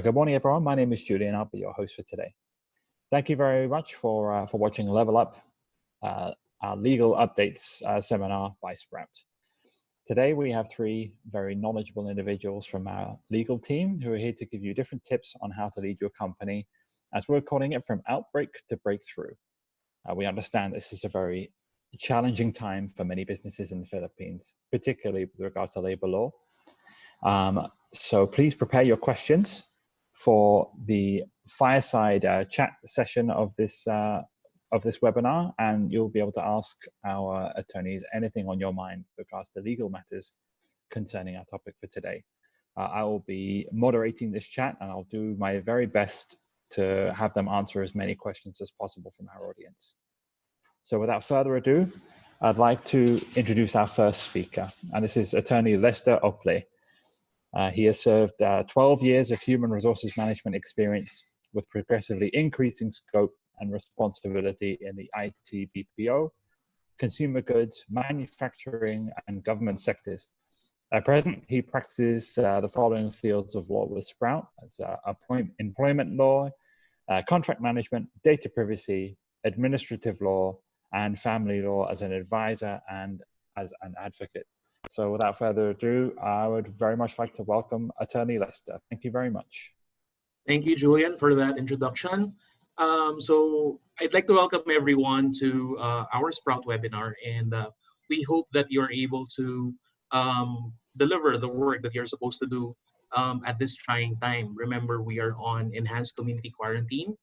Good morning, everyone. My name is Julie, and I'll be your host for today. Thank you very much for watching Level Up, our legal updates seminar by Sprout. Today, we have three very knowledgeable individuals from our legal team who are here to give you different tips on how to lead your company, as we're calling it, from outbreak to breakthrough. We understand this is a very challenging time for many businesses in the Philippines, particularly with regards to labor law. So please prepare your questions for the fireside chat session of this webinar, and you'll be able to ask our attorneys anything on your mind with regards to legal matters concerning our topic for today. I will be moderating this chat, and I'll do my very best to have them answer as many questions as possible from our audience. So without further ado, I'd like to introduce our first speaker, and this is Attorney Lester Ople. He has served 12 years of human resources management experience with progressively increasing scope and responsibility in the IT, BPO, consumer goods, manufacturing, and government sectors. At present, he practices the following fields of law with Sprout: as employment law, contract management, data privacy, administrative law, and family law as an advisor and as an advocate. So without further ado, I would very much like to welcome Attorney Lester. Thank you very much. Thank you, Julian, for that introduction. So I'd like to welcome everyone to our Sprout webinar, and we hope that you're able to deliver the work that you're supposed to do at this trying time. Remember, we are on enhanced community quarantine.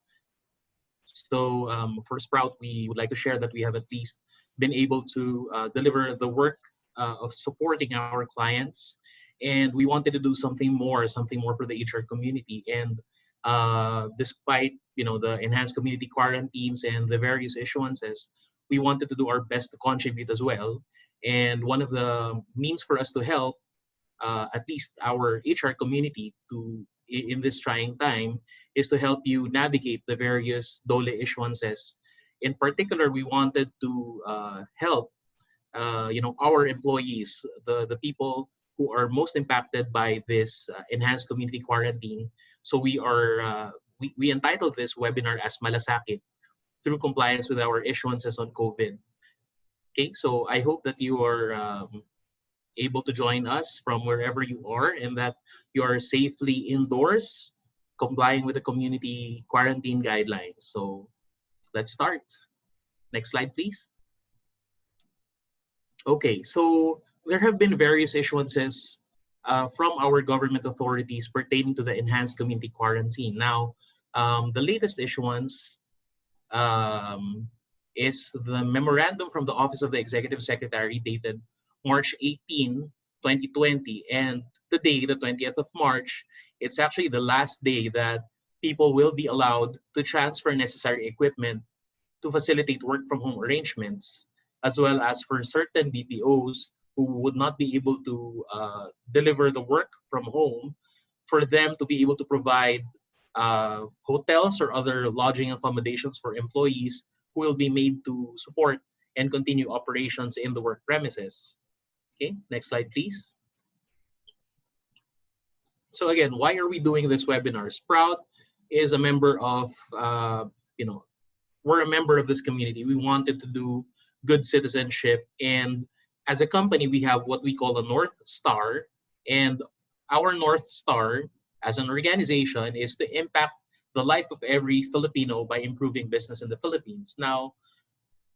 So for Sprout, we would like to share that we have at least been able to deliver the work of supporting our clients, and we wanted to do something more for the HR community. And despite the enhanced community quarantines and the various issuances, we wanted to do our best to contribute as well. And one of the means for us to help at least our HR community in this trying time is to help you navigate the various DOLE issuances. In particular, we wanted to help our employees, the people who are most impacted by this enhanced community quarantine. So we are we entitled this webinar as Malasakit, through compliance with our issuances on COVID. Okay, so I hope that you are able to join us from wherever you are, and that you are safely indoors, complying with the community quarantine guidelines. So let's start. Next slide, please. Okay, so there have been various issuances from our government authorities pertaining to the enhanced community quarantine. Now, the latest issuance is the memorandum from the Office of the Executive Secretary dated March 18, 2020. And today, the 20th of March, it's actually the last day that people will be allowed to transfer necessary equipment to facilitate work from home arrangements, as well as for certain BPOs who would not be able to deliver the work from home, for them to be able to provide hotels or other lodging accommodations for employees who will be made to support and continue operations in the work premises. Okay, next slide, please. So again, why are we doing this webinar? Sprout is a member of, we're a member of this community. We wanted to do good citizenship, and as a company, we have what we call a North Star, and our North Star as an organization is to impact the life of every Filipino by improving business in the Philippines. Now,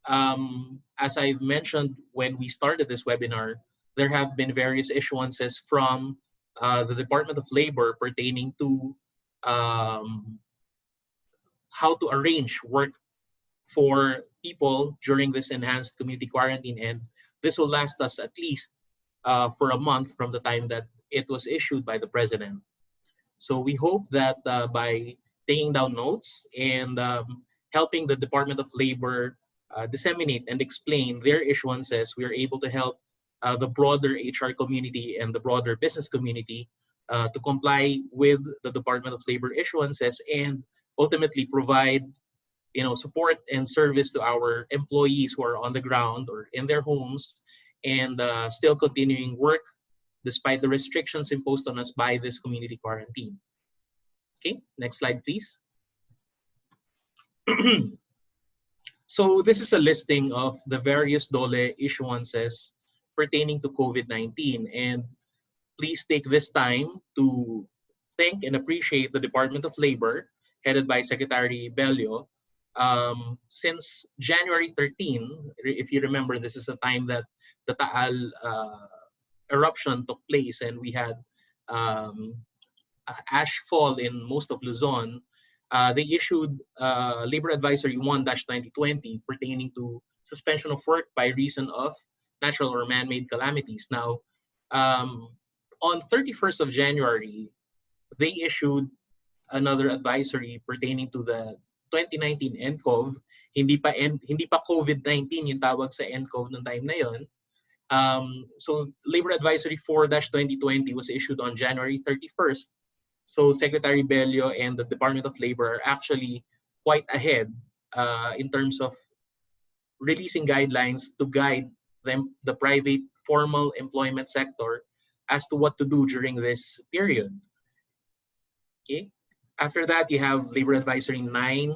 as I've mentioned when we started this webinar, there have been various issuances from the Department of Labor pertaining to how to arrange work for people during this enhanced community quarantine, and this will last us at least for a month from the time that it was issued by the President. So we hope that by taking down notes and helping the Department of Labor disseminate and explain their issuances, we are able to help the broader HR community and the broader business community to comply with the Department of Labor issuances, and ultimately provide support and service to our employees who are on the ground or in their homes and still continuing work despite the restrictions imposed on us by this community quarantine. Okay, next slide, please. So this is a listing of the various DOLE issuances pertaining to COVID-19. And please take this time to thank and appreciate the Department of Labor, headed by Secretary Bello. Since January 13, if you remember, this is a time that the Taal eruption took place, and we had ash fall in most of Luzon. They issued Labor Advisory 1-2020 pertaining to suspension of work by reason of natural or man-made calamities. Now, on 31st of January, they issued another advisory pertaining to the 2019 NCOV. Hindi pa COVID-19 yung tawag sa NCOV noong time na yon. So Labor Advisory 4-2020 was issued on January 31st. So Secretary Bello and the Department of Labor are actually quite ahead in terms of releasing guidelines to guide them, the private formal employment sector, as to what to do during this period. Okay. After that, you have Labor Advisory 9/11,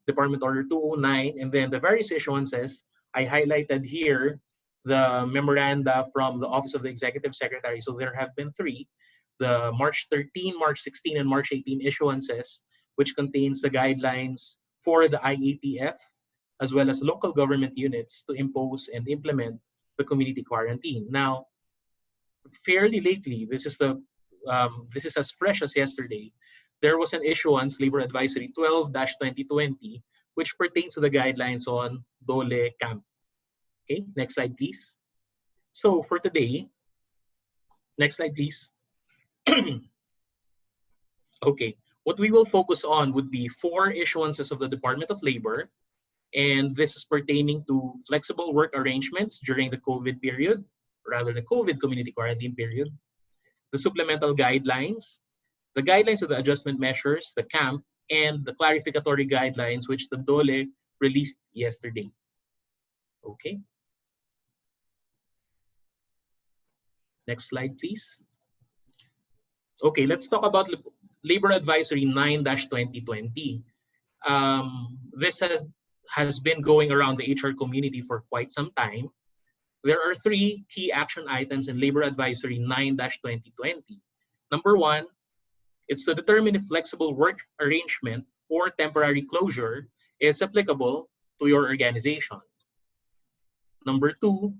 Department Order 209, and then the various issuances. I highlighted here the memoranda from the Office of the Executive Secretary. So there have been 3. The March 13, March 16, and March 18 issuances, which contains the guidelines for the IATF, as well as local government units to impose and implement the community quarantine. Now, fairly lately, this is as fresh as yesterday, there was an issuance, Labor Advisory 12-2020, which pertains to the guidelines on DOLE camp. Okay, next slide, please. So for today, next slide, please. Okay, what we will focus on would be 4 issuances of the Department of Labor, and this is pertaining to flexible work arrangements during the COVID period, rather the COVID community quarantine period, the supplemental guidelines, the guidelines of the adjustment measures, the camp, and the clarificatory guidelines which the DOLE released yesterday. Okay. Next slide, please. Okay, let's talk about Labor Advisory 9-2020. This has been going around the HR community for quite some time. There are 3 key action items in Labor Advisory 9-2020. Number 1, it's to determine if flexible work arrangement or temporary closure is applicable to your organization. Number 2,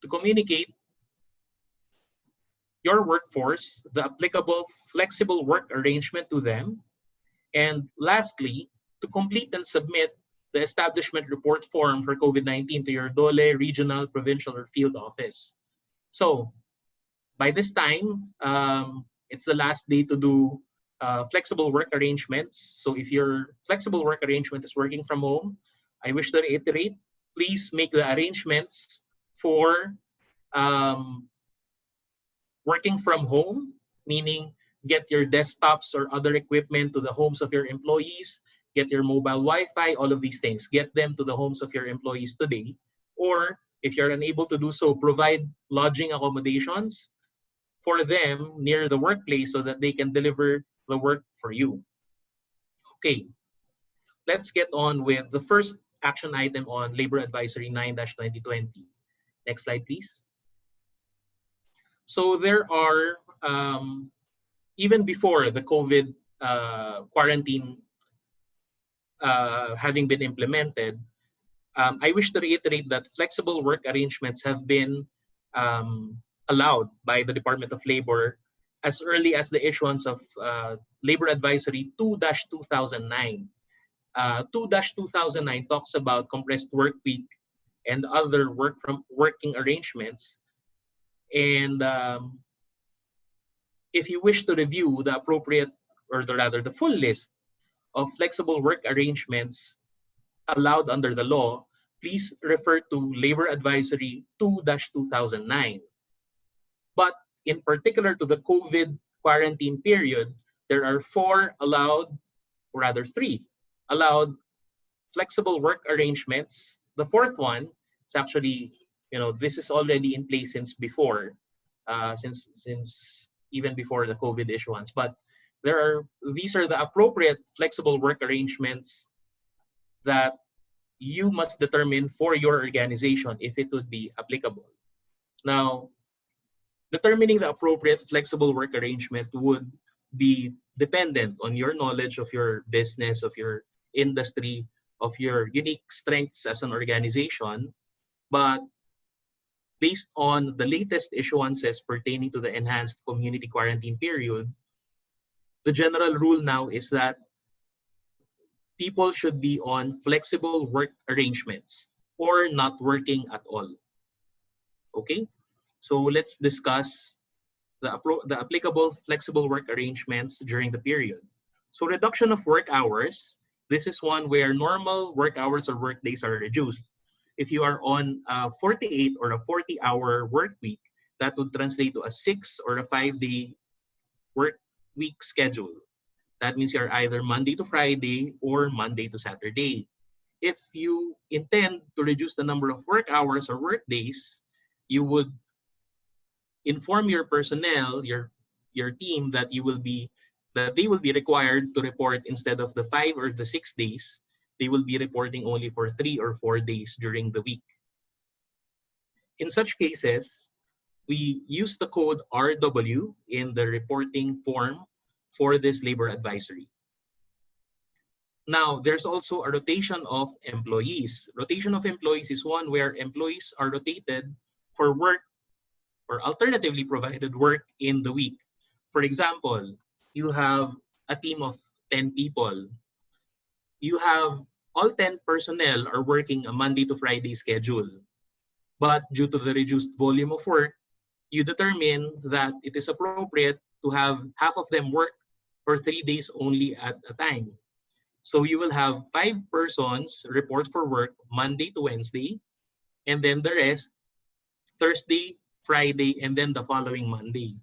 to communicate your workforce the applicable flexible work arrangement to them. And lastly, to complete and submit the establishment report form for COVID-19 to your DOLE regional, provincial, or field office. So by this time, it's the last day to do flexible work arrangements. So if your flexible work arrangement is working from home, I wish to reiterate, please make the arrangements for working from home, meaning get your desktops or other equipment to the homes of your employees, get your mobile Wi-Fi, all of these things. Get them to the homes of your employees today. Or if you're unable to do so, provide lodging accommodations for them near the workplace so that they can deliver the work for you. Okay, let's get on with the first action item on Labor Advisory 9-2020. Next slide, please. So there are, even before the COVID quarantine having been implemented, I wish to reiterate that flexible work arrangements have been allowed by the Department of Labor as early as the issuance of Labor Advisory 2-2009. 2-2009 talks about compressed work week and other working arrangements. And if you wish to review the appropriate, or rather the full list of flexible work arrangements allowed under the law, please refer to Labor Advisory 2-2009. But in particular to the COVID quarantine period, there are 4 allowed, or rather 3 allowed flexible work arrangements. The 4th one is actually, this is already in place since before, since even before the COVID issuance. But these are the appropriate flexible work arrangements that you must determine for your organization if it would be applicable. Now, determining the appropriate flexible work arrangement would be dependent on your knowledge of your business, of your industry, of your unique strengths as an organization. But based on the latest issuances pertaining to the enhanced community quarantine period, the general rule now is that people should be on flexible work arrangements or not working at all. Okay, so let's discuss the applicable flexible work arrangements during the period. So reduction of work hours, this is one where normal work hours or work days are reduced. If you are on a 48 or a 40-hour work week, that would translate to a 6 or a 5-day work week schedule. That means you're either Monday to Friday or Monday to Saturday. If you intend to reduce the number of work hours or work days, you would inform your personnel, your team, that they will be required to report, instead of the 5 or the 6 days, they will be reporting only for 3 or 4 days during the week. In such cases, we use the code RW in the reporting form for this labor advisory. Now, there's also a rotation of employees. Rotation of employees is one where employees are rotated for work or alternatively provided work in the week. For example, you have a team of 10 people. You have all 10 personnel are working a Monday to Friday schedule. But due to the reduced volume of work, you determine that it is appropriate to have half of them work for 3 days only at a time. So you will have 5 persons report for work Monday to Wednesday, and then the rest Thursday, Friday, and then the following Monday.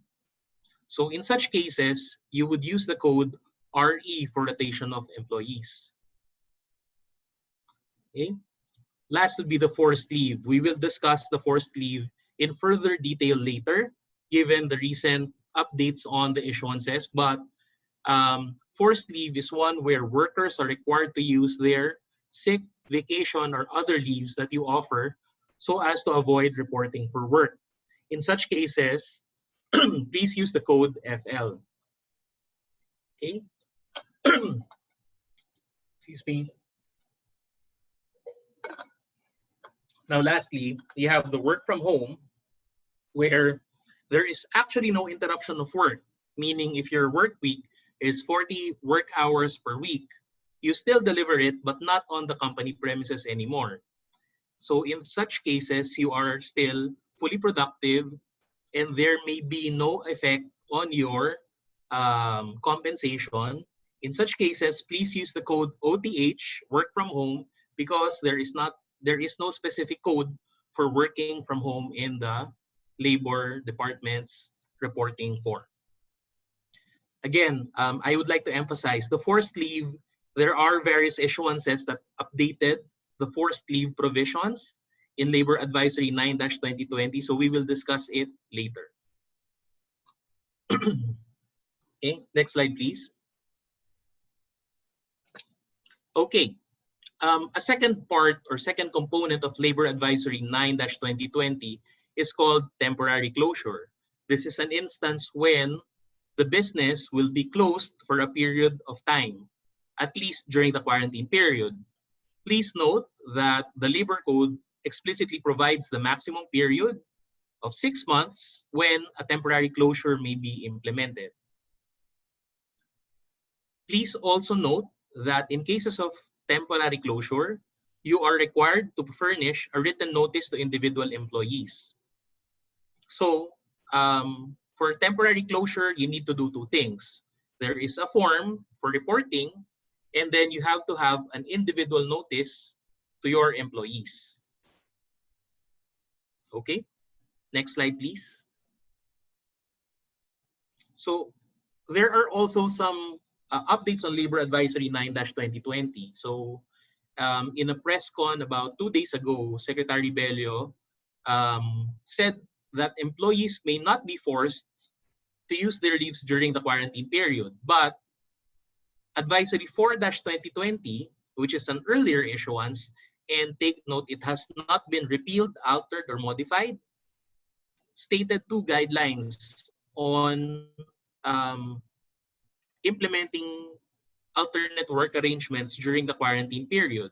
So in such cases, you would use the code RE for rotation of employees. Okay. Last would be the forced leave. We will discuss the forced leave in further detail later, given the recent updates on the issuances. But forced leave is one where workers are required to use their sick, vacation, or other leaves that you offer so as to avoid reporting for work. In such cases, please use the code FL. Okay. Excuse me. Now, lastly, you have the work from home, where there is actually no interruption of work, meaning if your work week is 40 work hours per week, you still deliver it, but not on the company premises anymore. So in such cases, you are still fully productive, and there may be no effect on your compensation. In such cases, please use the code OTH, work from home, because there is no specific code for working from home in the labor department's reporting form. Again, I would like to emphasize the forced leave. There are various issuances that updated the forced leave provisions in Labor Advisory 9-2020, so we will discuss it later. Okay, next slide, please. Okay, a second part or second component of Labor Advisory 9-2020 is called temporary closure. This is an instance when the business will be closed for a period of time, at least during the quarantine period. Please note that the Labor Code explicitly provides the maximum period of 6 months when a temporary closure may be implemented. Please also note that in cases of temporary closure, you are required to furnish a written notice to individual employees. So, for temporary closure, you need to do 2 things. There is a form for reporting, and then you have to have an individual notice to your employees. Okay, next slide, please. So there are also some updates on Labor Advisory 9-2020. So in a press con about 2 days ago, Secretary Bello said that employees may not be forced to use their leaves during the quarantine period. But Advisory 4-2020, which is an earlier issuance, and take note, it has not been repealed, altered, or modified, stated two guidelines on implementing alternate work arrangements during the quarantine period.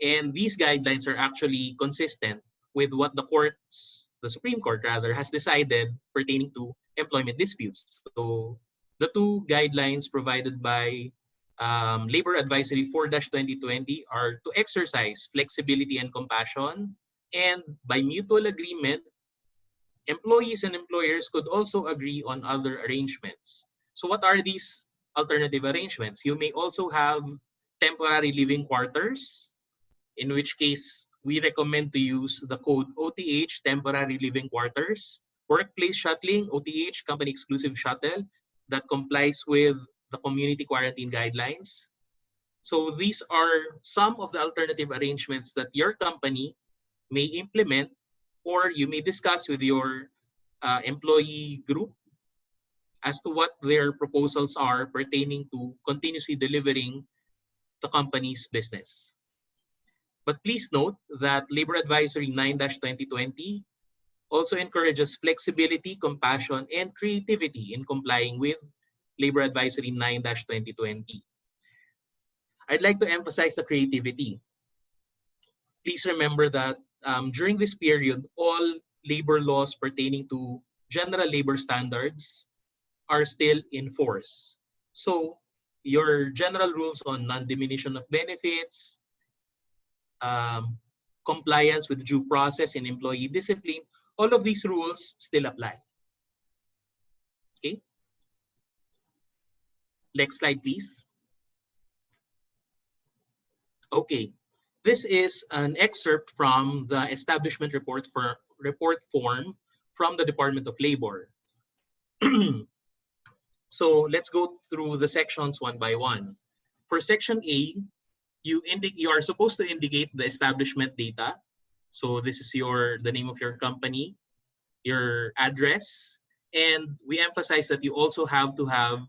And these guidelines are actually consistent with what the Supreme Court rather, has decided pertaining to employment disputes. So the two guidelines provided by Labor Advisory 4-2020 are to exercise flexibility and compassion, and by mutual agreement, employees and employers could also agree on other arrangements. So what are these alternative arrangements? You may also have temporary living quarters, in which case we recommend to use the code OTH, temporary living quarters, workplace shuttling, OTH, company exclusive shuttle, that complies with the community quarantine guidelines. So these are some of the alternative arrangements that your company may implement, or you may discuss with your employee group as to what their proposals are pertaining to continuously delivering the company's business. But please note that Labor Advisory 9-2020 also encourages flexibility, compassion, and creativity in complying with Labor Advisory 9-2020. I'd like to emphasize the creativity. Please remember that during this period, all labor laws pertaining to general labor standards are still in force. So your general rules on non-diminution of benefits, compliance with due process and employee discipline, all of these rules still apply. Okay. Next slide, please. Okay. This is an excerpt from the establishment report form from the Department of Labor. So let's go through the sections one by one. For section A, you are supposed to indicate the establishment data. So this is the name of your company, your address, and we emphasize that you also have to have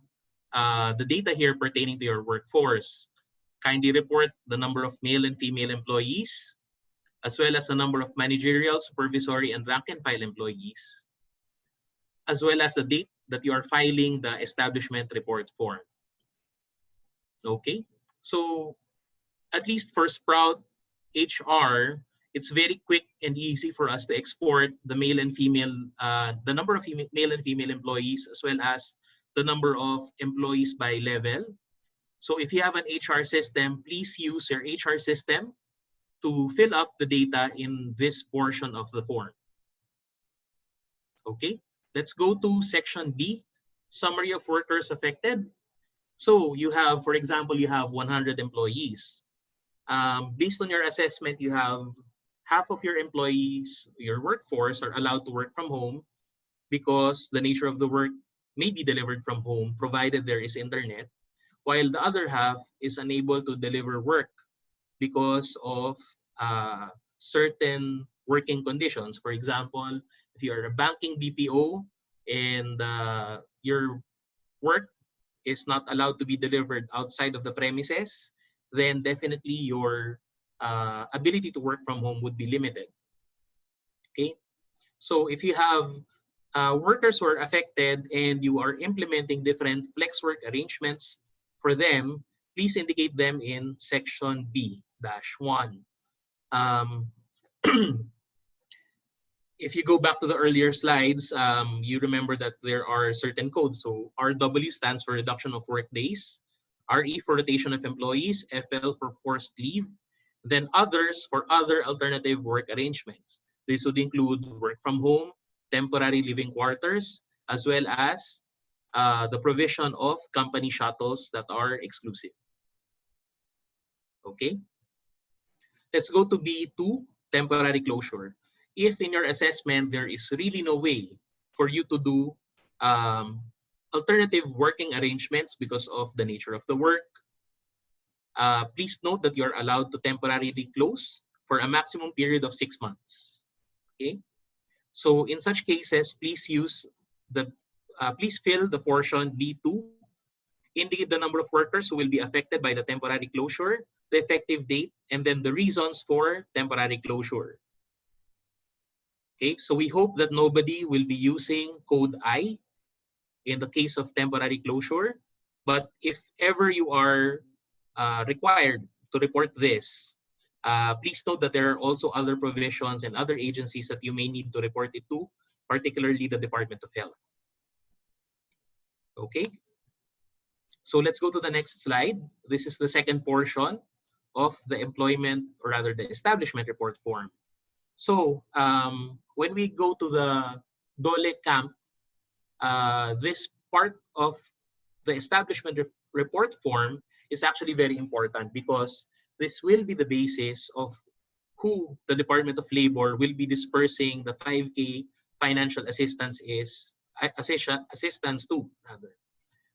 the data here pertaining to your workforce. Kindly report the number of male and female employees, as well as the number of managerial, supervisory, and rank and file employees, as well as the date that you are filing the establishment report form. Okay, so at least for Sprout HR, it's very quick and easy for us to export the male and female, the number of male and female employees, as well as the number of employees by level. So if you have an HR system, please use your HR system to fill up the data in this portion of the form. Okay, let's go to section B, summary of workers affected. So you have, for example, you have 100 employees. Based on your assessment, you have half of your employees, your workforce, are allowed to work from home because the nature of the work may be delivered from home, provided there is internet, while the other half is unable to deliver work because of certain working conditions. For example, if you are a banking BPO and your work is not allowed to be delivered outside of the premises, then definitely your ability to work from home would be limited. Okay, so if you have workers who are affected and you are implementing different flex work arrangements for them, please indicate them in section B-1. If you go back to the earlier slides, you remember that there are certain codes. So RW stands for reduction of work days, RE for rotation of employees, FL for forced leave, then others for other alternative work arrangements. This would include work from home, temporary living quarters, as well as the provision of company shuttles that are exclusive. Okay, let's go to B2, temporary closure. If in your assessment there is really no way for you to do alternative working arrangements because of the nature of the work, please note that you're allowed to temporarily close for a maximum period of 6 months. Okay, so in such cases, please use the please fill the portion B2. Indicate the number of workers who will be affected by the temporary closure, the effective date, and then the reasons for temporary closure. Okay, so we hope that nobody will be using code I in the case of temporary closure. But if ever you are required to report this, please note that there are also other provisions and other agencies that you may need to report it to, particularly the Department of Health. Okay, so let's go to the next slide. This is the second portion of the employment, or rather the establishment report form. So when we go to the DOLE camp, this part of the establishment report form is actually very important, because this will be the basis of who the Department of Labor will be dispersing the 5K financial assistance to, rather.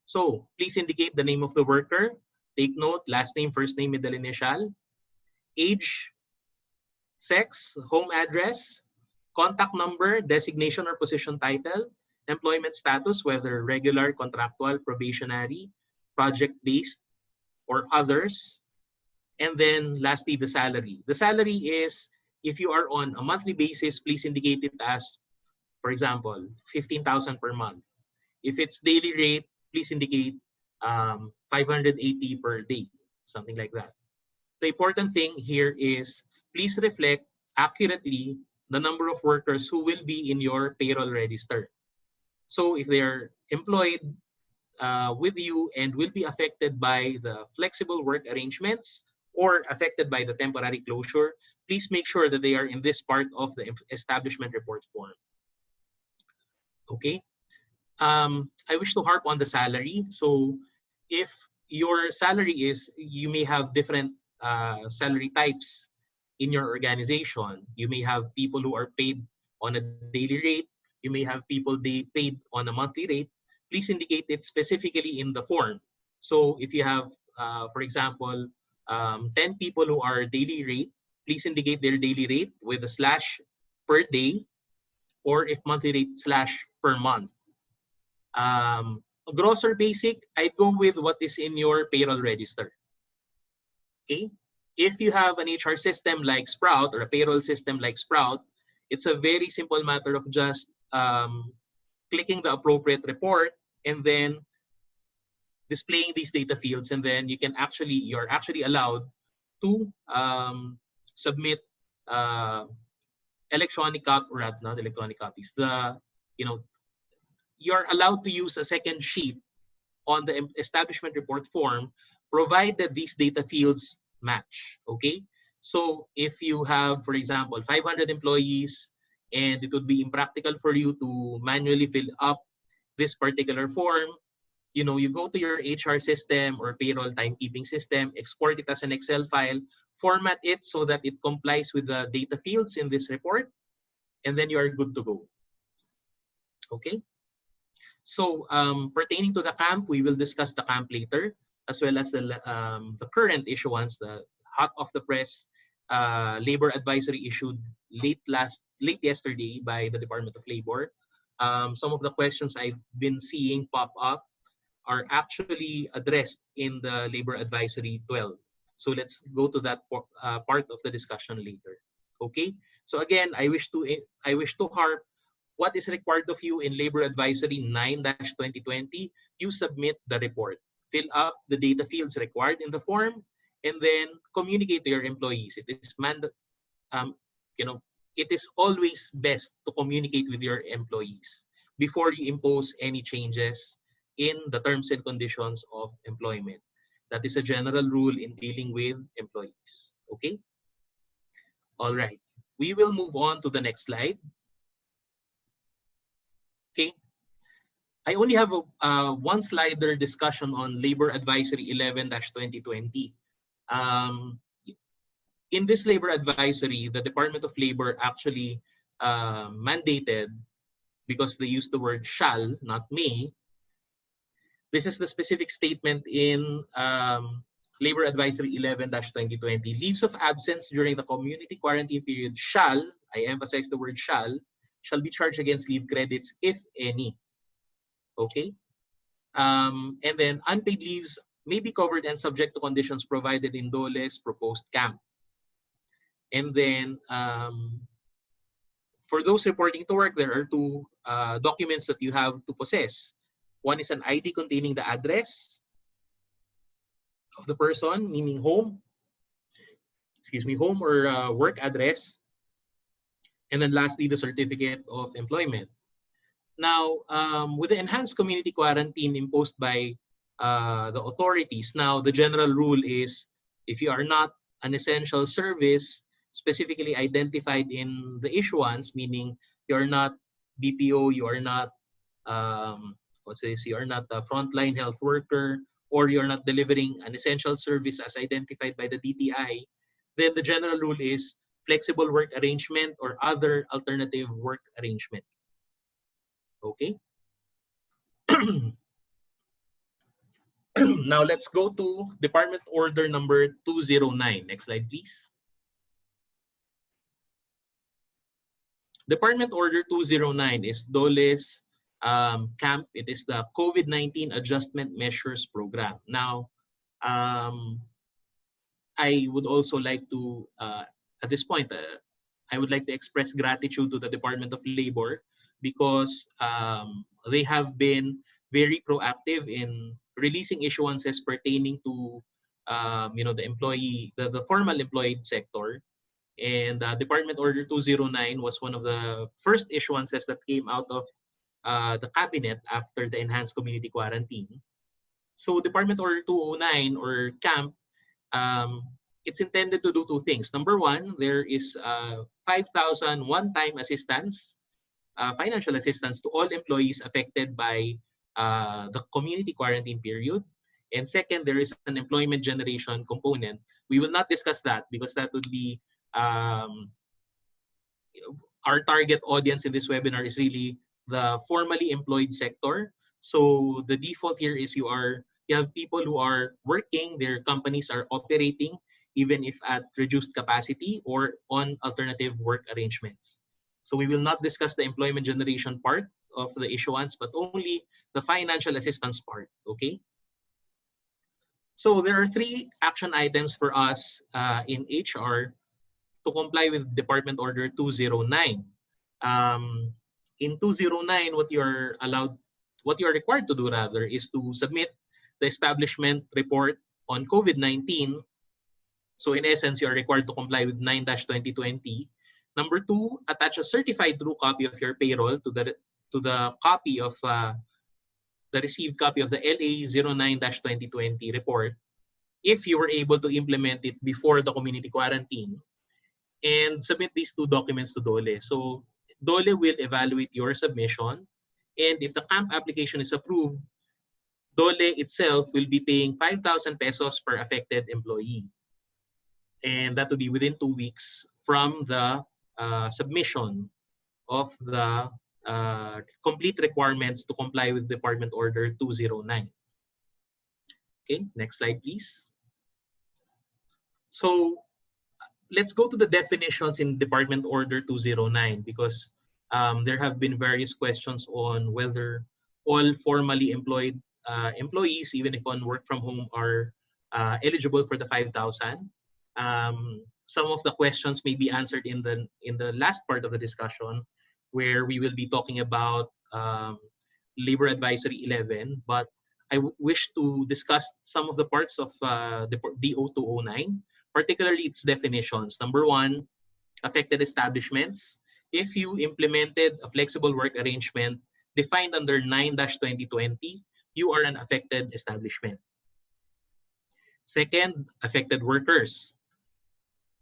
So please indicate the name of the worker. Take note: last name, first name, middle initial, age, sex, home address, contact number, designation or position title, employment status, whether regular, contractual, probationary, project-based, or others. And then lastly, the salary. The salary is, if you are on a monthly basis, please indicate it as, for example, 15,000 per month. If it's daily rate, please indicate 580 per day, something like that. The important thing here is, please reflect accurately the number of workers who will be in your payroll register. So if they're employed with you and will be affected by the flexible work arrangements or affected by the temporary closure, please make sure that they are in this part of the establishment report form. Okay. I wish to harp on the salary. So if your salary is, you may have different salary types in your organization. You may have people who are paid on a daily rate. You may have people paid on a monthly rate. Please indicate it specifically in the form. So if you have, for example, 10 people who are daily rate, please indicate their daily rate with a slash per day, or if monthly rate, slash per month. Gross or basic, I'd go with what is in your payroll register. Okay. If you have an HR system like Sprout or a payroll system like Sprout, it's a very simple matter of just clicking the appropriate report and then displaying these data fields, and then you're actually allowed to submit electronic copy, or not electronic copies. You're allowed to use a second sheet on the establishment report form, provided these data fields match. Okay, so if you have, for example, 500 employees, and it would be impractical for you to manually fill up this particular form, you go to your HR system or payroll timekeeping system, export it as an Excel file, format it so that it complies with the data fields in this report, and then you are good to go. Okay. So pertaining to the camp, we will discuss the camp later, as well as the current issuance, the hot off the press labor advisory issued late yesterday by the Department of Labor. Some of the questions I've been seeing pop up are actually addressed in the Labor Advisory 12. So let's go to that part of the discussion later. Okay. So again, I wish to harp. What is required of you in Labor Advisory 9-2020? You submit the report, fill up the data fields required in the form, and then communicate to your employees. It is it is always best to communicate with your employees before you impose any changes in the terms and conditions of employment. That is a general rule in dealing with employees. Okay. All right. We will move on to the next slide. Okay, I only have a one slider discussion on Labor Advisory 11-2020. In this Labor Advisory, the Department of Labor actually mandated, because they used the word shall, not may. This is the specific statement in Labor Advisory 11-2020. Leaves of absence during the community quarantine period shall, I emphasize the word shall be charged against leave credits, if any. Okay. And then unpaid leaves may be covered and subject to conditions provided in DOLE'S proposed camp. And then for those reporting to work, there are two documents that you have to possess. One is an ID containing the address of the person, meaning home, home or work address. And then lastly, the certificate of employment. Now, with the enhanced community quarantine imposed by the authorities, now the general rule is if you are not an essential service specifically identified in the issuance, meaning you are not BPO, you are not you are not a frontline health worker, or you're not delivering an essential service as identified by the DTI, then the general rule is flexible work arrangement or other alternative work arrangement. Okay. Now let's go to Department Order number 209. Next slide, please. Department Order 209 is DOLE'S camp. It is the COVID-19 Adjustment Measures Program. Now, I would also like to, at this point, I would like to express gratitude to the Department of Labor because they have been very proactive in releasing issuances pertaining to the formal employed sector. And Department Order 209 was one of the first issuances that came out of the cabinet after the enhanced community quarantine. So Department Order 209 or CAMP, it's intended to do two things. Number one, there is 5,000 one-time assistance, financial assistance to all employees affected by the community quarantine period. And second, there is an employment generation component. We will not discuss that because that would be our target audience in this webinar is really the formally employed sector. So the default here is you have people who are working, their companies are operating, even if at reduced capacity or on alternative work arrangements. So we will not discuss the employment generation part of the issuance, but only the financial assistance part, okay? So there are three action items for us in HR to comply with Department Order 209. In 209, what you are required to do rather is to submit the establishment report on COVID-19. So in essence, you are required to comply with 9-2020. Number two, attach a certified true copy of your payroll to the copy of the received copy of the LA 09-2020 report if you were able to implement it before the community quarantine, and submit these two documents to DOLE. So DOLE will evaluate your submission, and if the camp application is approved, DOLE itself will be paying 5,000 pesos per affected employee. And that will be within 2 weeks from the submission of the complete requirements to comply with Department Order 209. Okay, next slide, please. So let's go to the definitions in Department Order 209 because there have been various questions on whether all formally employed employees, even if on work from home, are eligible for the 5,000. Some of the questions may be answered in the last part of the discussion, where we will be talking about Labor Advisory 11. But I wish to discuss some of the parts of the DO 209, particularly its definitions. Number one, affected establishments. If you implemented a flexible work arrangement defined under 9-2020, you are an affected establishment. Second, affected workers.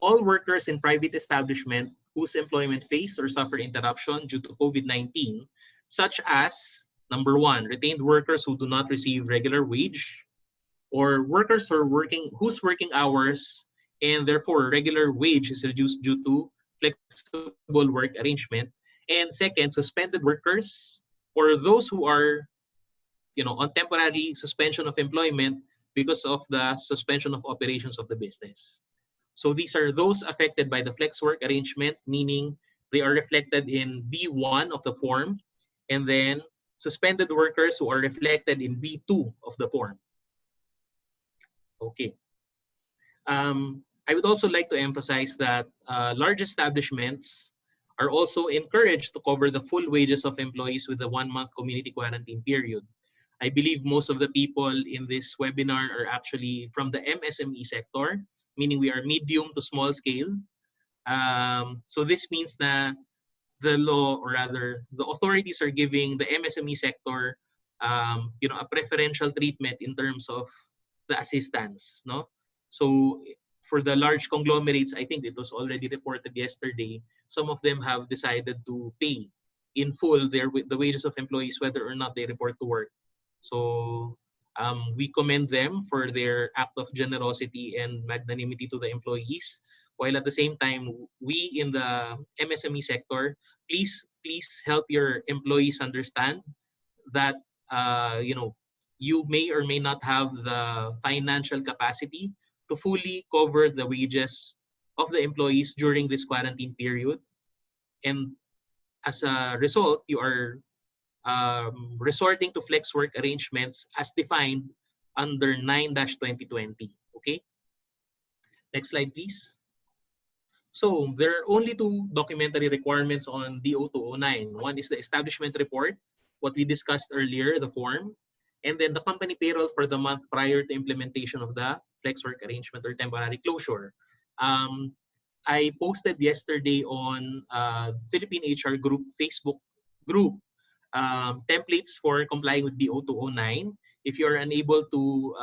All workers in private establishment whose employment faced or suffered interruption due to COVID-19, such as, number one, retained workers who do not receive regular wage, or workers who are whose working hours and therefore regular wage is reduced due to flexible work arrangement. And second, suspended workers, or those who are on temporary suspension of employment because of the suspension of operations of the business. So these are those affected by the flex work arrangement, meaning they are reflected in B1 of the form. And then suspended workers who are reflected in B2 of the form. Okay. I would also like to emphasize that large establishments are also encouraged to cover the full wages of employees with the 1-month community quarantine period. I believe most of the people in this webinar are actually from the MSME sector, meaning we are medium to small scale. So this means that the law, or rather the authorities, are giving the MSME sector a preferential treatment in terms of the assistance, no? So for the large conglomerates, I think it was already reported yesterday, some of them have decided to pay in full the wages of employees whether or not they report to work. So we commend them for their act of generosity and magnanimity to the employees, while at the same time, we in the MSME sector, please help your employees understand that you may or may not have the financial capacity to fully cover the wages of the employees during this quarantine period. And as a result, you are resorting to flex work arrangements as defined under 9-2020. Okay? Next slide, please. So there are only 2 documentary requirements on DO-209. One is the establishment report, what we discussed earlier, the form, and then the company payroll for the month prior to implementation of the flex work arrangement or temporary closure. I posted yesterday on Philippine HR Group Facebook group templates for complying with DO-209. If you're unable to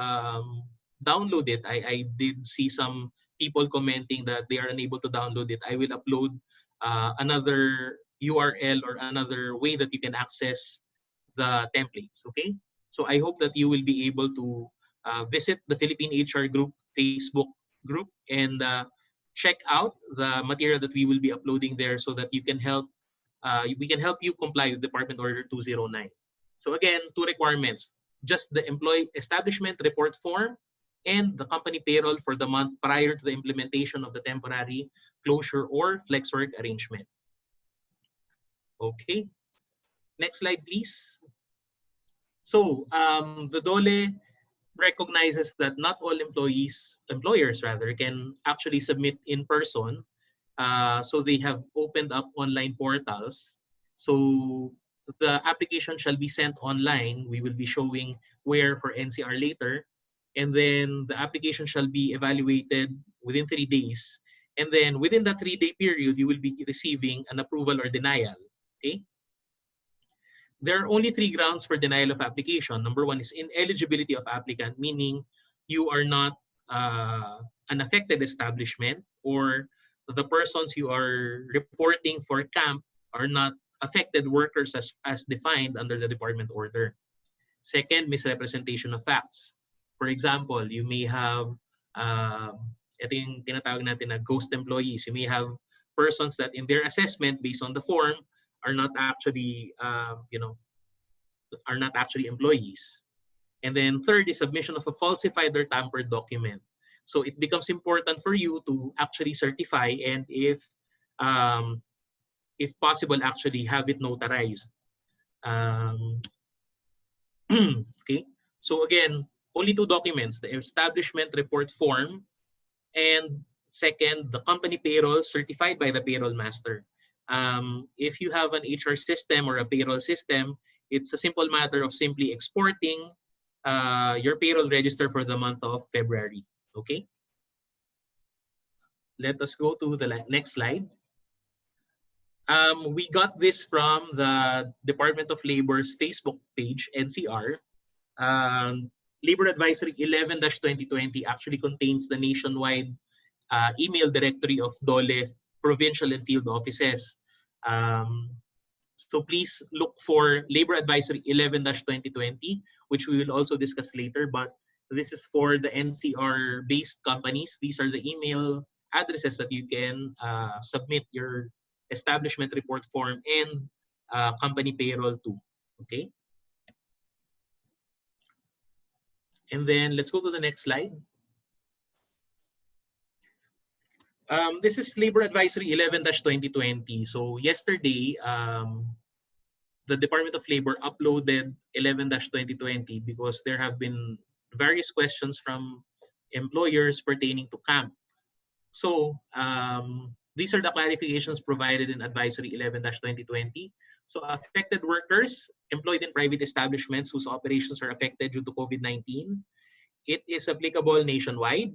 download it, I did see some people commenting that they are unable to download it. I will upload another URL or another way that you can access the templates, okay? So I hope that you will be able to visit the Philippine HR Group Facebook group and check out the material that we will be uploading there so that you can help we can help you comply with Department Order 209. So again, 2 requirements, just the employee establishment report form and the company payroll for the month prior to the implementation of the temporary closure or flex work arrangement. Okay, next slide, please. So the DOLE recognizes that not all employers rather, can actually submit in person. So they have opened up online portals. So the application shall be sent online. We will be showing where for NCR later. And then the application shall be evaluated within 3 days. And then within that 3-day period, you will be receiving an approval or denial. Okay? There are only 3 grounds for denial of application. Number 1 is ineligibility of applicant, meaning you are not an affected establishment, or the persons you are reporting for camp are not affected workers as defined under the department order. Second, misrepresentation of facts. For example, you may have, ito yung tinatawag natin na ghost employees. You may have persons that in their assessment based on the form are not actually, are not actually employees. And then third is submission of a falsified or tampered document. So it becomes important for you to actually certify and if possible, actually have it notarized. Okay. So again, only 2 documents, the establishment report form and second, the company payroll certified by the payroll master. If you have an HR system or a payroll system, it's a simple matter of simply exporting your payroll register for the month of February. Okay. Let us go to the next slide. We got this from the Department of Labor's Facebook page, NCR. Labor Advisory 11-2020 actually contains the nationwide email directory of DOLE provincial and field offices. So please look for Labor Advisory 11-2020, which we will also discuss later, but this is for the NCR-based companies. These are the email addresses that you can submit your establishment report form and company payroll to. Okay. And then let's go to the next slide. This is Labor Advisory 11-2020. So yesterday, the Department of Labor uploaded 11-2020 because there have been various questions from employers pertaining to camp. So these are the clarifications provided in Advisory 11-2020. So affected workers employed in private establishments whose operations are affected due to COVID-19, it is applicable nationwide.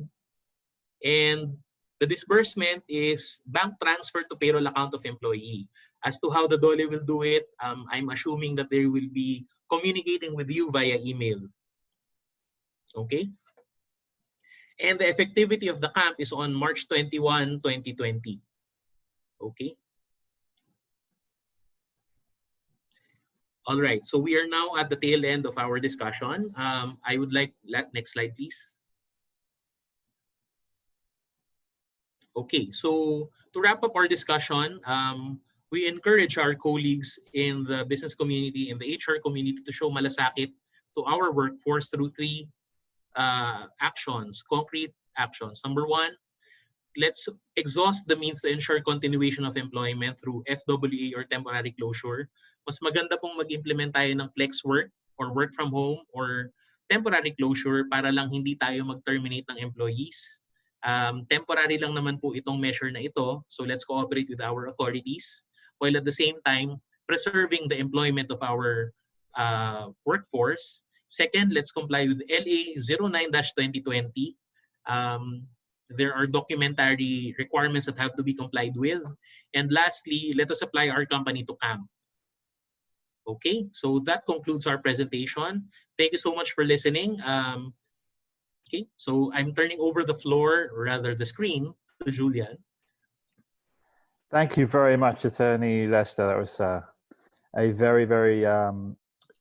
And the disbursement is bank transfer to payroll account of employee. As to how the DOLE will do it, I'm assuming that they will be communicating with you via email. Okay? And the effectivity of the camp is on March 21, 2020. Okay? All right, so we are now at the tail end of our discussion. I would like, next slide, please. Okay, so to wrap up our discussion, we encourage our colleagues in the business community and the HR community to show malasakit to our workforce through three actions, concrete actions. Number one, let's exhaust the means to ensure continuation of employment through FWA or temporary closure. Mas maganda pong mag-implement tayo ng flex work or work from home or temporary closure para lang hindi tayo mag-terminate ng employees. Temporary lang naman po itong measure na ito, so let's cooperate with our authorities while at the same time preserving the employment of our workforce. Second, let's comply with LA 09-2020. There are documentary requirements that have to be complied with. And lastly, let us apply our company to camp. Okay, so that concludes our presentation. Thank you so much for listening. Okay, so I'm turning over the floor, or rather the screen, to Julian. Thank you very much, Attorney Lester. That was a very, very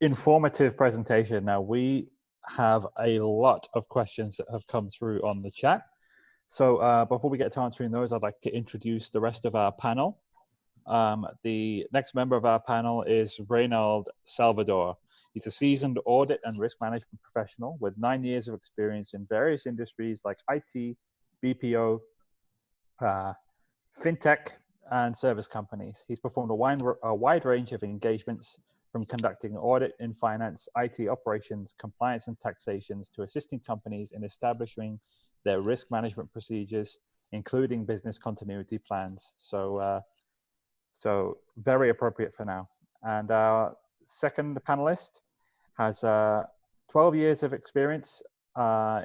informative presentation. Now, we have a lot of questions that have come through on the chat. So before we get to answering those, I'd like to introduce the rest of our panel. The next member of our panel is Reynald Salvador. He's a seasoned audit and risk management professional with 9 years of experience in various industries like IT, BPO, fintech, and service companies. He's performed a wide range of engagements, from conducting audit in finance, IT operations, compliance, and taxations, to assisting companies in establishing their risk management procedures, including business continuity plans. So very appropriate for now. And our second panelist has 12 years of experience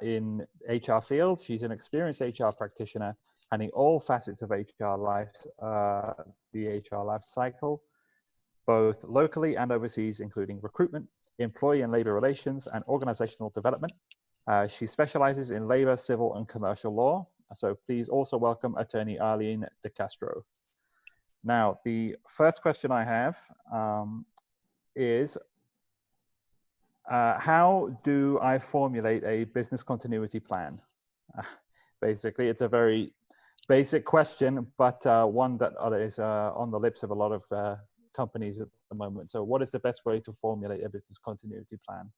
in HR field. She's an experienced HR practitioner, handling all facets of HR life, the HR life cycle, both locally and overseas, including recruitment, employee and labor relations, and organizational development. She specializes in labor, civil, and commercial law. So please also welcome Attorney Arlene De Castro. Now, the first question I have is, how do I formulate a business continuity plan? Basically, it's a very basic question, but one that is on the lips of a lot of companies at the moment. So what is the best way to formulate a business continuity plan?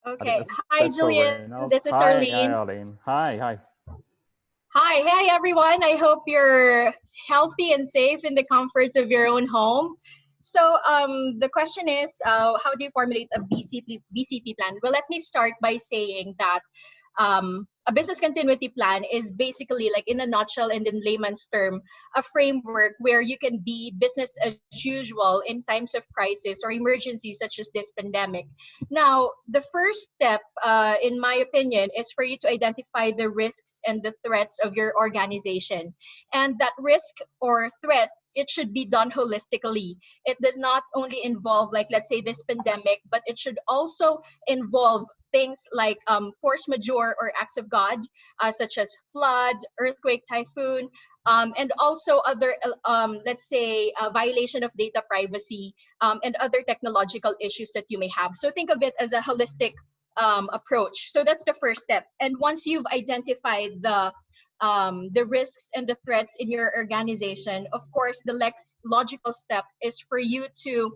Okay. Hi, Julian. This is Arlene. Hi, Arlene. Hi. Hi, everyone. I hope you're healthy and safe in the comforts of your own home. So the question is, how do you formulate a BCP plan? Well, let me start by saying that a business continuity plan is basically, like in a nutshell and in layman's term, a framework where you can be business as usual in times of crisis or emergencies such as this pandemic. Now, the first step, in my opinion, is for you to identify the risks and the threats of your organization. And that risk or threat, it should be done holistically. It does not only involve, like, let's say this pandemic, but it should also involve things like force majeure or acts of God, such as flood, earthquake, typhoon, and also other, let's say, violation of data privacy, and other technological issues that you may have. So think of it as a holistic approach. So that's the first step. And once you've identified the risks and the threats in your organization, of course, the next logical step is for you to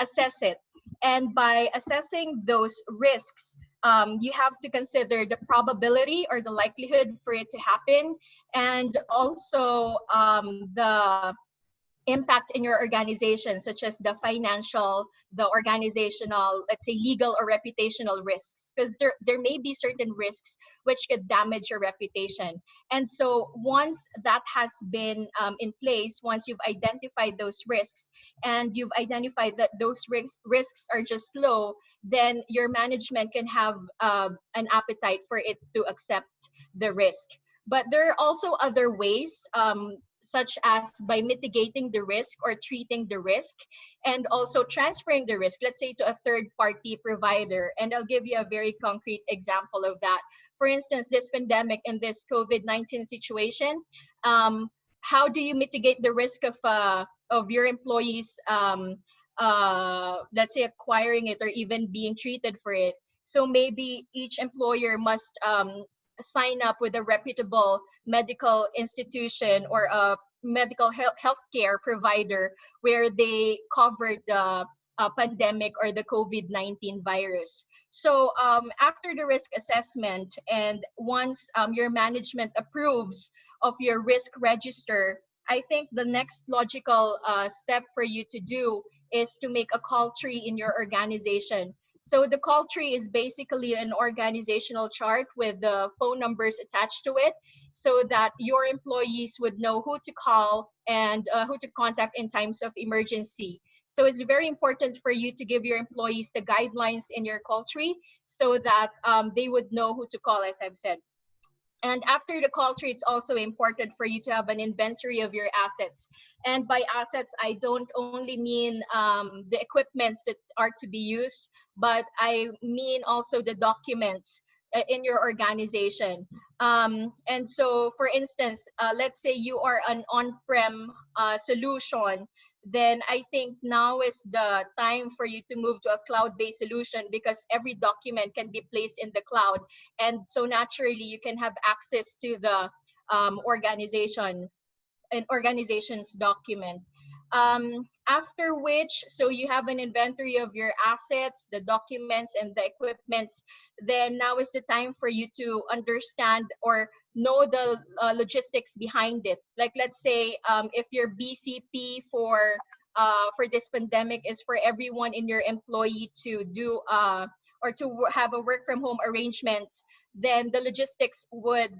assess it. And by assessing those risks, you have to consider the probability or the likelihood for it to happen, and also impact in your organization, such as the financial, the organizational, let's say legal or reputational risks, because there may be certain risks which could damage your reputation. And so once that has been in place, once you've identified those risks and you've identified that those risks are just low, then your management can have an appetite for it to accept the risk. But there are also other ways, such as by mitigating the risk or treating the risk, and also transferring the risk, let's say to a third party provider. And I'll give you a very concrete example of that. For instance, this pandemic and this COVID-19 situation, how do you mitigate the risk of your employees, let's say acquiring it or even being treated for it? So maybe each employer must sign up with a reputable medical institution or a medical healthcare provider where they cover the pandemic or the COVID-19 virus. So after the risk assessment, and once your management approves of your risk register, I think the next logical step for you to do is to make a call tree in your organization. So the call tree is basically an organizational chart with the phone numbers attached to it, so that your employees would know who to call and who to contact in times of emergency. So it's very important for you to give your employees the guidelines in your call tree so that they would know who to call, as I've said. And after the call tree, it's also important for you to have an inventory of your assets. And by assets, I don't only mean the equipments that are to be used, but I mean also the documents in your organization. And so, for instance, let's say you are an on-prem solution, then I think now is the time for you to move to a cloud-based solution, because every document can be placed in the cloud. And so naturally, you can have access to the organization's document. After which, so you have an inventory of your assets, the documents, and the equipments. Then now is the time for you to understand or know the logistics behind it. Like, let's say if your BCP for this pandemic is for everyone in your employee to do or to have a work from home arrangements, then the logistics would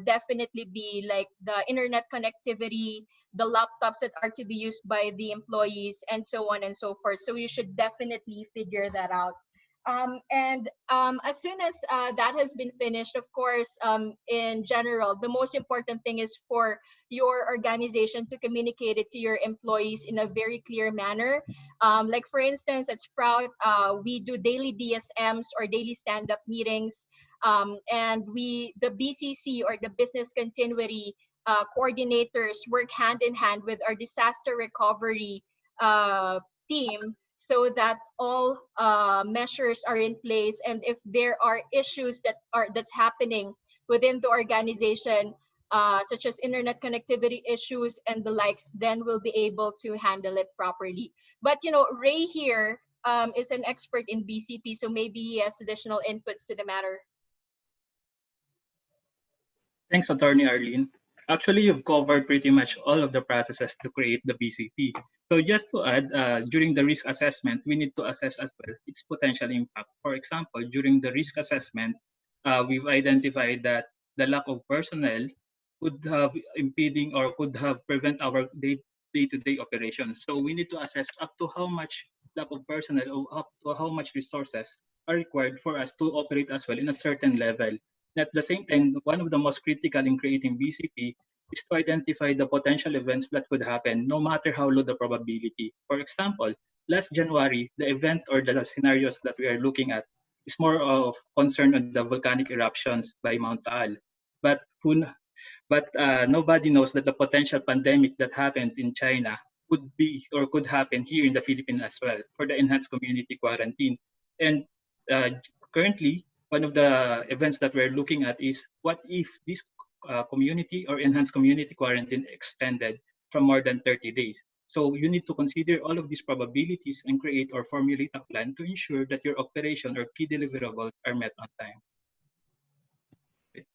definitely be like the internet connectivity, the laptops that are to be used by the employees, and so on and so forth. So you should definitely figure that out. And as soon as that has been finished, of course, in general, the most important thing is for your organization to communicate it to your employees in a very clear manner. Like, for instance, at Sprout, we do daily DSMs or daily stand-up meetings. And the BCC or the business continuity coordinators work hand in hand with our disaster recovery team, so that all measures are in place. And if there are issues that's happening within the organization, such as internet connectivity issues and the likes, then we'll be able to handle it properly. But Ray here is an expert in BCP, so maybe he has additional inputs to the matter. Thanks, Attorney Arlene. Actually, you've covered pretty much all of the processes to create the BCP. So just to add, during the risk assessment, we need to assess as well its potential impact. For example, during the risk assessment, we've identified that the lack of personnel could have impeding or could have prevent our day-to-day operations. So we need to assess up to how much lack of personnel or up to how much resources are required for us to operate as well in a certain level. At the same time, one of the most critical in creating BCP is to identify the potential events that could happen, no matter how low the probability. For example, last January, the event or the scenarios that we are looking at is more of concern on the volcanic eruptions by Mount Taal. But nobody knows that the potential pandemic that happens in China could be or could happen here in the Philippines as well for the enhanced community quarantine. And currently, one of the events that we're looking at is what if this community or enhanced community quarantine extended from more than 30 days. So you need to consider all of these probabilities and create or formulate a plan to ensure that your operation or key deliverables are met on time.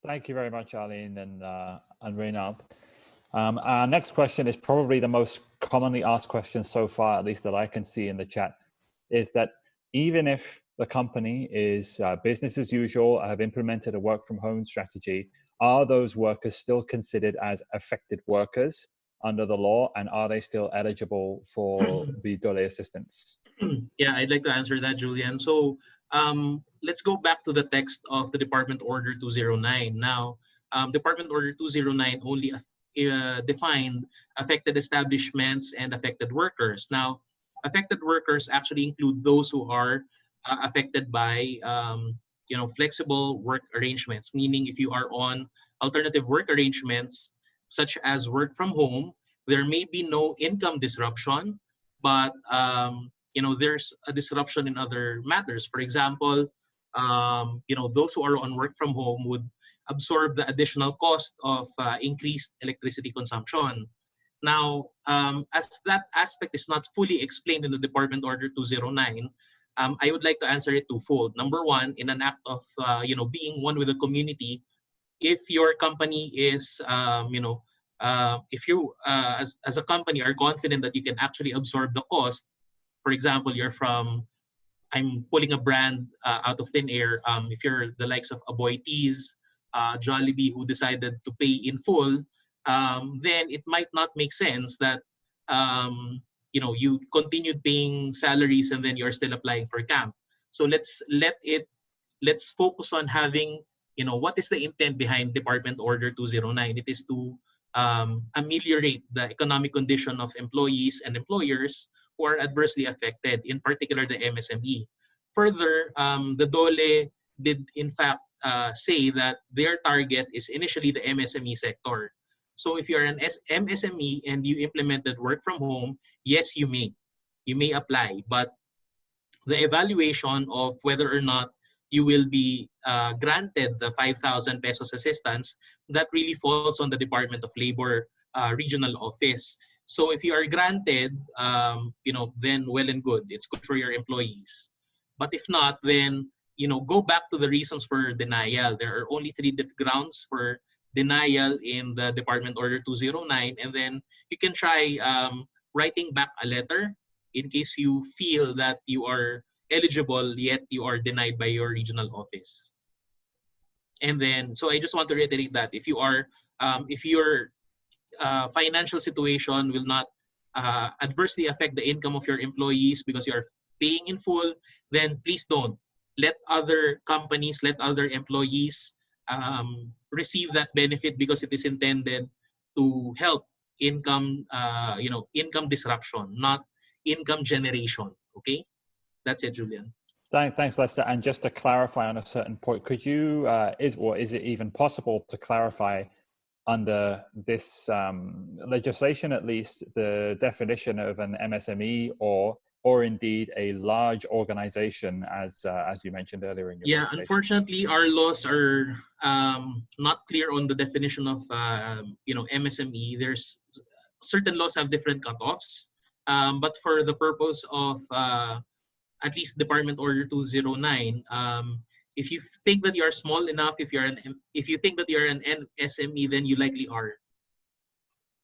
Thank you very much, Arlene and Reynald. Our next question is probably the most commonly asked question so far, at least that I can see in the chat, is that even if the company is business as usual, have implemented a work from home strategy, are those workers still considered as affected workers under the law, and are they still eligible for the DOLE assistance? Yeah, I'd like to answer that, Julian. So let's go back to the text of the Department Order 209. Now, Department Order 209 only defined affected establishments and affected workers. Now, affected workers actually include those who are affected by flexible work arrangements, meaning if you are on alternative work arrangements such as work from home, there may be no income disruption, but there's a disruption in other matters. For example, those who are on work from home would absorb the additional cost of increased electricity consumption. Now, as that aspect is not fully explained in the Department Order 209, I would like to answer it twofold. Number one, in an act of being one with the community, if your company is if you as a company are confident that you can actually absorb the cost. For example, I'm pulling a brand out of thin air. If you're the likes of Aboy Teas, Jollibee, who decided to pay in full, then it might not make sense that you continued paying salaries and then you're still applying for camp. So let's focus on having, what is the intent behind Department Order 209? It is to ameliorate the economic condition of employees and employers who are adversely affected, in particular the MSME. Further, the DOLE did in fact say that their target is initially the MSME sector. So if you're an MSME and you implemented work from home, yes, you may apply, but the evaluation of whether or not you will be granted the 5,000 pesos assistance, that really falls on the Department of Labor regional office. So if you are granted, then well and good. It's good for your employees. But if not, then go back to the reasons for denial. There are only 3 grounds for denial in the Department Order 209, and then you can try writing back a letter in case you feel that you are eligible yet you are denied by your regional office. And then, so I just want to reiterate that if your financial situation will not adversely affect the income of your employees because you are paying in full, then please don't. Let other companies, let other employees receive that benefit because it is intended to help income, income disruption, not income generation. Okay, that's it, Julian. Thanks, Lester. And just to clarify on a certain point, could you, is it even possible to clarify under this legislation, at least, the definition of an MSME or indeed a large organization, as you mentioned earlier in your presentation? Unfortunately, our laws are not clear on the definition of MSME. There's certain laws have different cutoffs, but for the purpose of at least Department Order 209, if you think that you are small enough, if you think that you're an MSME, then you likely are.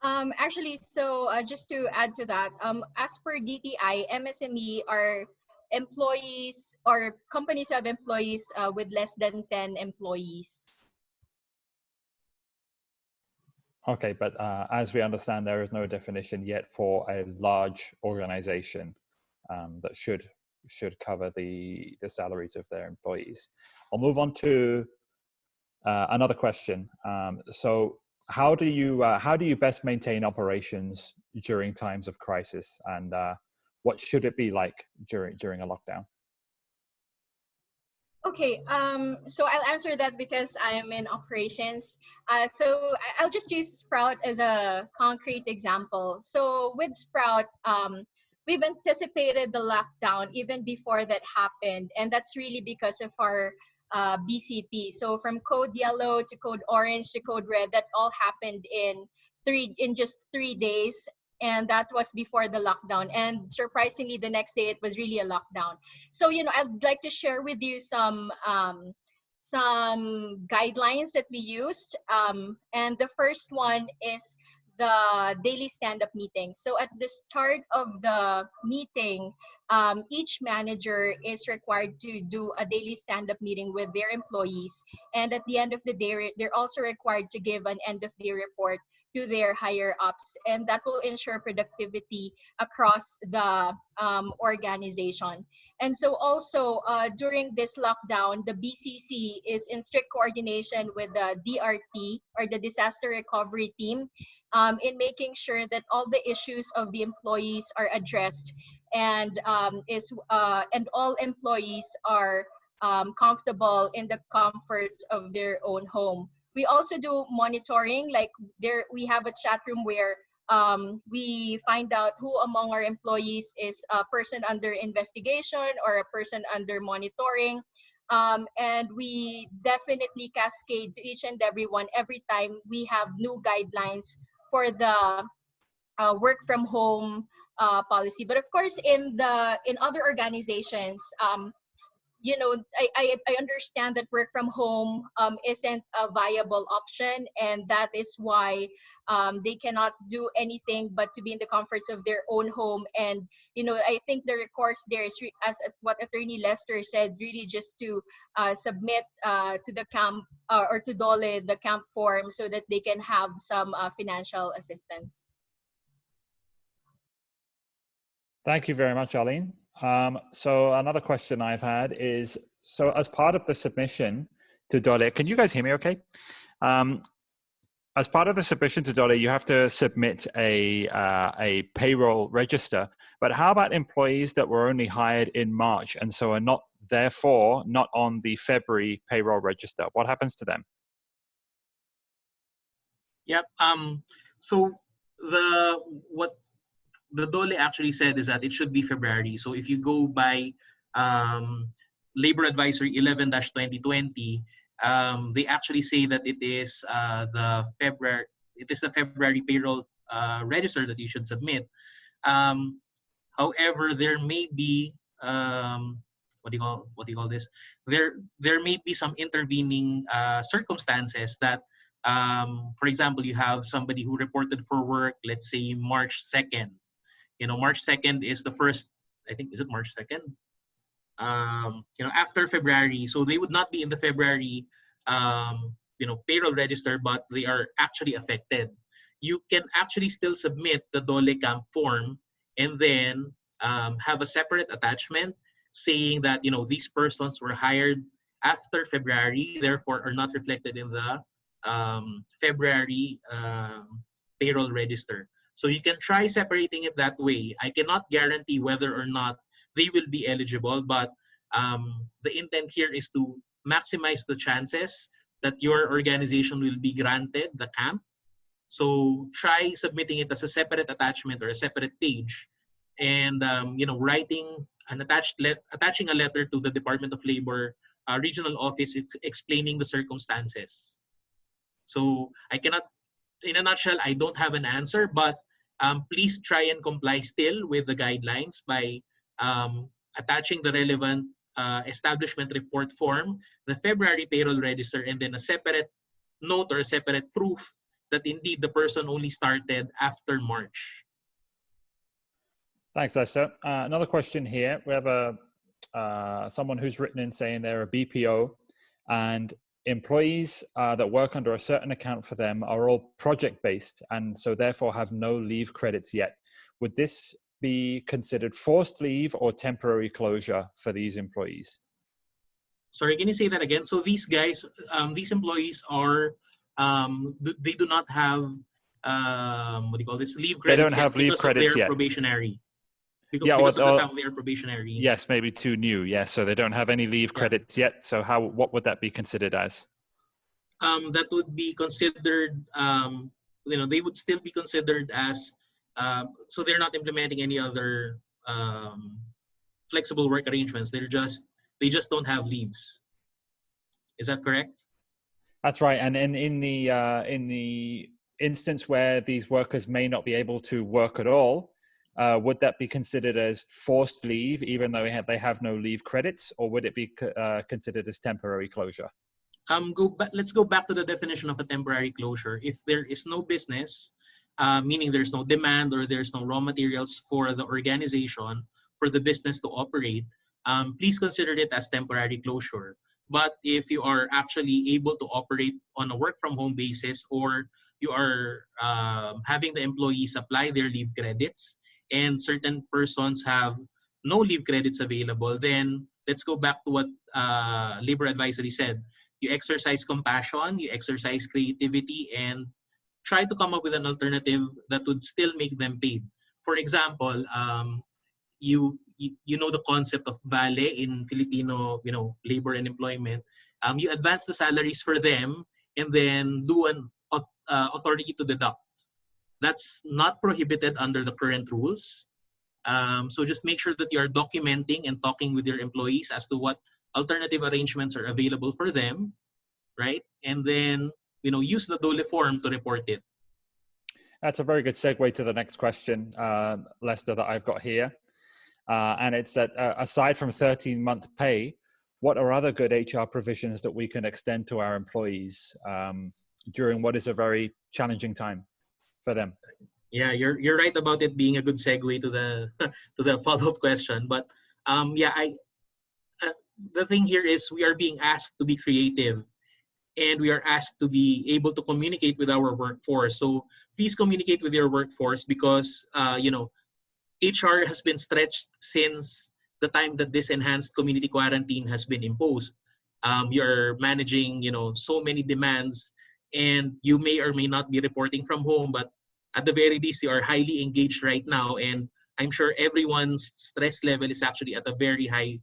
Actually, so just to add to that, as per DTI, MSME are employees or companies who have employees with less than 10 employees. Okay, but as we understand, there is no definition yet for a large organization that should cover the salaries of their employees. I'll move on to another question. So how do you best maintain operations during times of crisis, and what should it be like during a lockdown? Okay, so I'll answer that because I am in operations. So I'll just use Sprout as a concrete example. So with Sprout, we've anticipated the lockdown even before that happened, and that's really because of our BCP. So from code yellow to code orange to code red, that all happened in just 3 days, and that was before the lockdown. And surprisingly, the next day it was really a lockdown. So I'd like to share with you some guidelines that we used, and the first one is the daily stand-up meetings. So at the start of the meeting, each manager is required to do a daily stand-up meeting with their employees. And at the end of the day, they're also required to give an end-of-day report to their higher ups, and that will ensure productivity across the organization. And so also during this lockdown, the BCC is in strict coordination with the DRT, or the Disaster Recovery Team, in making sure that all the issues of the employees are addressed, and and all employees are comfortable in the comforts of their own home. We also do monitoring, like we have a chat room where we find out who among our employees is a person under investigation or a person under monitoring. And we definitely cascade to each and every one every time we have new guidelines for the work from home policy. But of course, in other organizations, you know, I understand that work from home isn't a viable option, and that is why they cannot do anything but to be in the comforts of their own home. And you know, I think the recourse there is, as what Attorney Lester said, really just to submit to the camp or to DOLE the camp form so that they can have some financial assistance. Thank you very much, Arlene. So another question I've had is, so as part of the submission to DOLE, can you guys hear me okay? As part of the submission to DOLE, you have to submit a payroll register, but how about employees that were only hired in March and so are not, therefore, not on the February payroll register? What happens to them? Yep. So what the DOLE actually said is that it should be February. So if you go by Labor Advisory 11-2020, they actually say that it is the February payroll register that you should submit. However, there may be what do you call this? There may be some intervening circumstances that, for example, you have somebody who reported for work, let's say March 2nd. You know, March 2nd is the first, I think, is it March 2nd? You know, after February. So they would not be in the February, you know, payroll register, but they are actually affected. You can actually still submit the DOLE camp form and then have a separate attachment saying that, you know, these persons were hired after February, therefore are not reflected in the February payroll register. So you can try separating it that way. I cannot guarantee whether or not they will be eligible, but the intent here is to maximize the chances that your organization will be granted the camp. So try submitting it as a separate attachment or a separate page, and you know, writing an attaching a letter to the Department of Labor regional office explaining the circumstances. So I cannot, in a nutshell, I don't have an answer, but please try and comply still with the guidelines by attaching the relevant establishment report form, the February payroll register, and then a separate note or a separate proof that indeed the person only started after March. Thanks, Lester. Another question here. We have someone who's written in saying they're a BPO and employees that work under a certain account for them are all project-based and so therefore have no leave credits yet. Would this be considered forced leave or temporary closure for these employees? Sorry, can you say that again? So these guys, these employees are, they do not have, what do you call this, leave credits. They don't have leave credits yet. Probationary. Because of the fact they're probationary. Yes, maybe too new. Yes, so they don't have any leave credits yet. So what would that be considered as? That would be considered, you know, they would still be considered as, so they're not implementing any other flexible work arrangements. They just don't have leaves. Is that correct? That's right. And in the instance where these workers may not be able to work at all, would that be considered as forced leave, even though they have no leave credits, or would it be considered as temporary closure? Let's go back to the definition of a temporary closure. If there is no business, meaning there's no demand or there's no raw materials for the organization, for the business to operate, please consider it as temporary closure. But if you are actually able to operate on a work from home basis, or you are having the employees apply their leave credits and certain persons have no leave credits available, then let's go back to what Labor Advisory said. You exercise compassion, you exercise creativity, and try to come up with an alternative that would still make them paid. For example, you know the concept of vale in Filipino labor and employment. You advance the salaries for them and then do an authority to deduct. That's not prohibited under the current rules. So just make sure that you are documenting and talking with your employees as to what alternative arrangements are available for them, right? And then use the DOLE form to report it. That's a very good segue to the next question, Lester, that I've got here. And it's that aside from 13-month pay, what are other good HR provisions that we can extend to our employees during what is a very challenging time for them? Yeah, you're right about it being a good segue to the to the follow-up question. But the thing here is we are being asked to be creative, and we are asked to be able to communicate with our workforce. So please communicate with your workforce, because HR has been stretched since the time that this enhanced community quarantine has been imposed. You're managing, so many demands, and you may or may not be reporting from home, but at the very least, you are highly engaged right now. And I'm sure everyone's stress level is actually at a very high,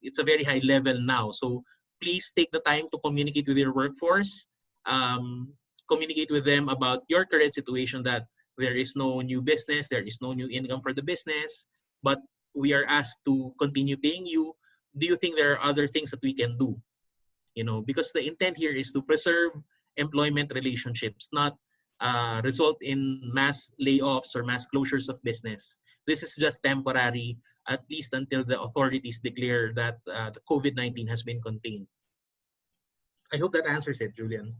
it's a very high level now. So please take the time to communicate with your workforce, communicate with them about your current situation, that there is no new business, there is no new income for the business, but we are asked to continue paying you. Do you think there are other things that we can do? Because the intent here is to preserve employment relationships, not result in mass layoffs or mass closures of business. This is just temporary, at least until the authorities declare that the COVID-19 has been contained. I hope that answers it, Julian.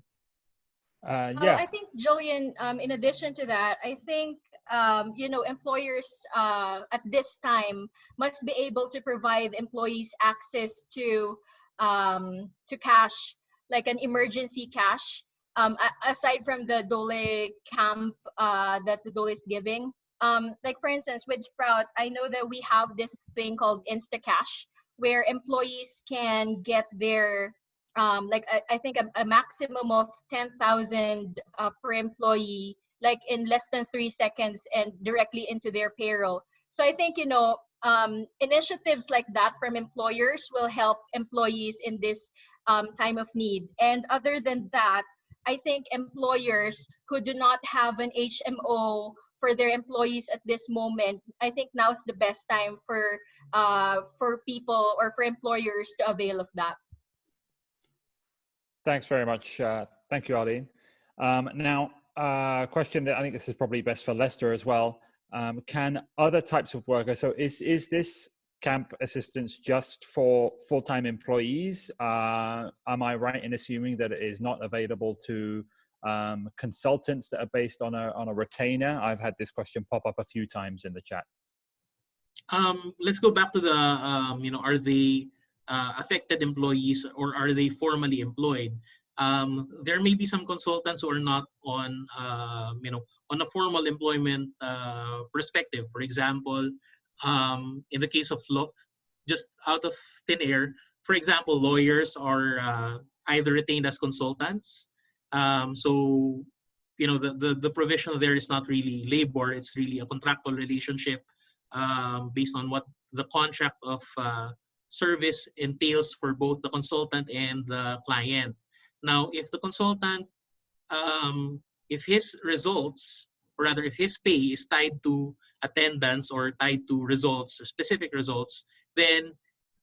Yeah. I think, Julian, in addition to that, I think, employers at this time must be able to provide employees access to cash, like an emergency cash, aside from the DOLE camp that the DOLE is giving. Like for instance, with Sprout, I know that we have this thing called InstaCash, where employees can get their I think a maximum of 10,000 per employee, like in less than 3 seconds, and directly into their payroll. So I think initiatives like that from employers will help employees in this time of need. And other than that, I think employers who do not have an HMO for their employees at this moment, I think now's the best time for people or for employers to avail of that. Thanks very much. Thank you, Arlene. Now, question that I think this is probably best for Lester as well. Can other types of workers, so is this camp assistance just for full-time employees? Am I right in assuming that it is not available to consultants that are based on a retainer? I've had this question pop up a few times in the chat. Let's go back to the, are they affected employees or are they formally employed? There may be some consultants who are not on, on a formal employment perspective. For example, in the case of law, just out of thin air, for example, lawyers are either retained as consultants. So, the provision there is not really labor, it's really a contractual relationship based on what the contract of service entails for both the consultant and the client. Now, if the consultant, if his results, or rather if his pay is tied to attendance or tied to results, or specific results, then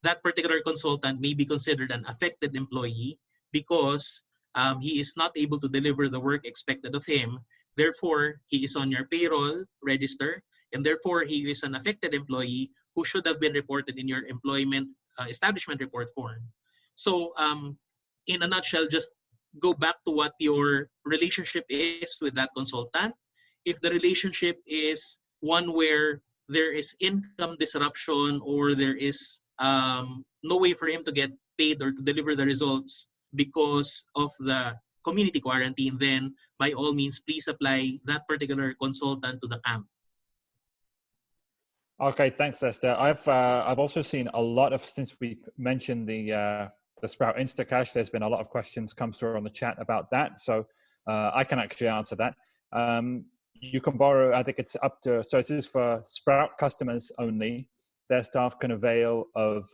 that particular consultant may be considered an affected employee because he is not able to deliver the work expected of him. Therefore, he is on your payroll register, and therefore he is an affected employee who should have been reported in your employment establishment report form. So in a nutshell, just go back to what your relationship is with that consultant. If the relationship is one where there is income disruption or there is no way for him to get paid or to deliver the results because of the community quarantine, then by all means, please apply that particular consultant to the camp. Okay, thanks, Esther. I've also seen a lot of, since we mentioned the Sprout Instacash, there's been a lot of questions come through on the chat about that. So I can actually answer that. You can borrow, I think it's up to, so this is for Sprout customers only. Their staff can avail of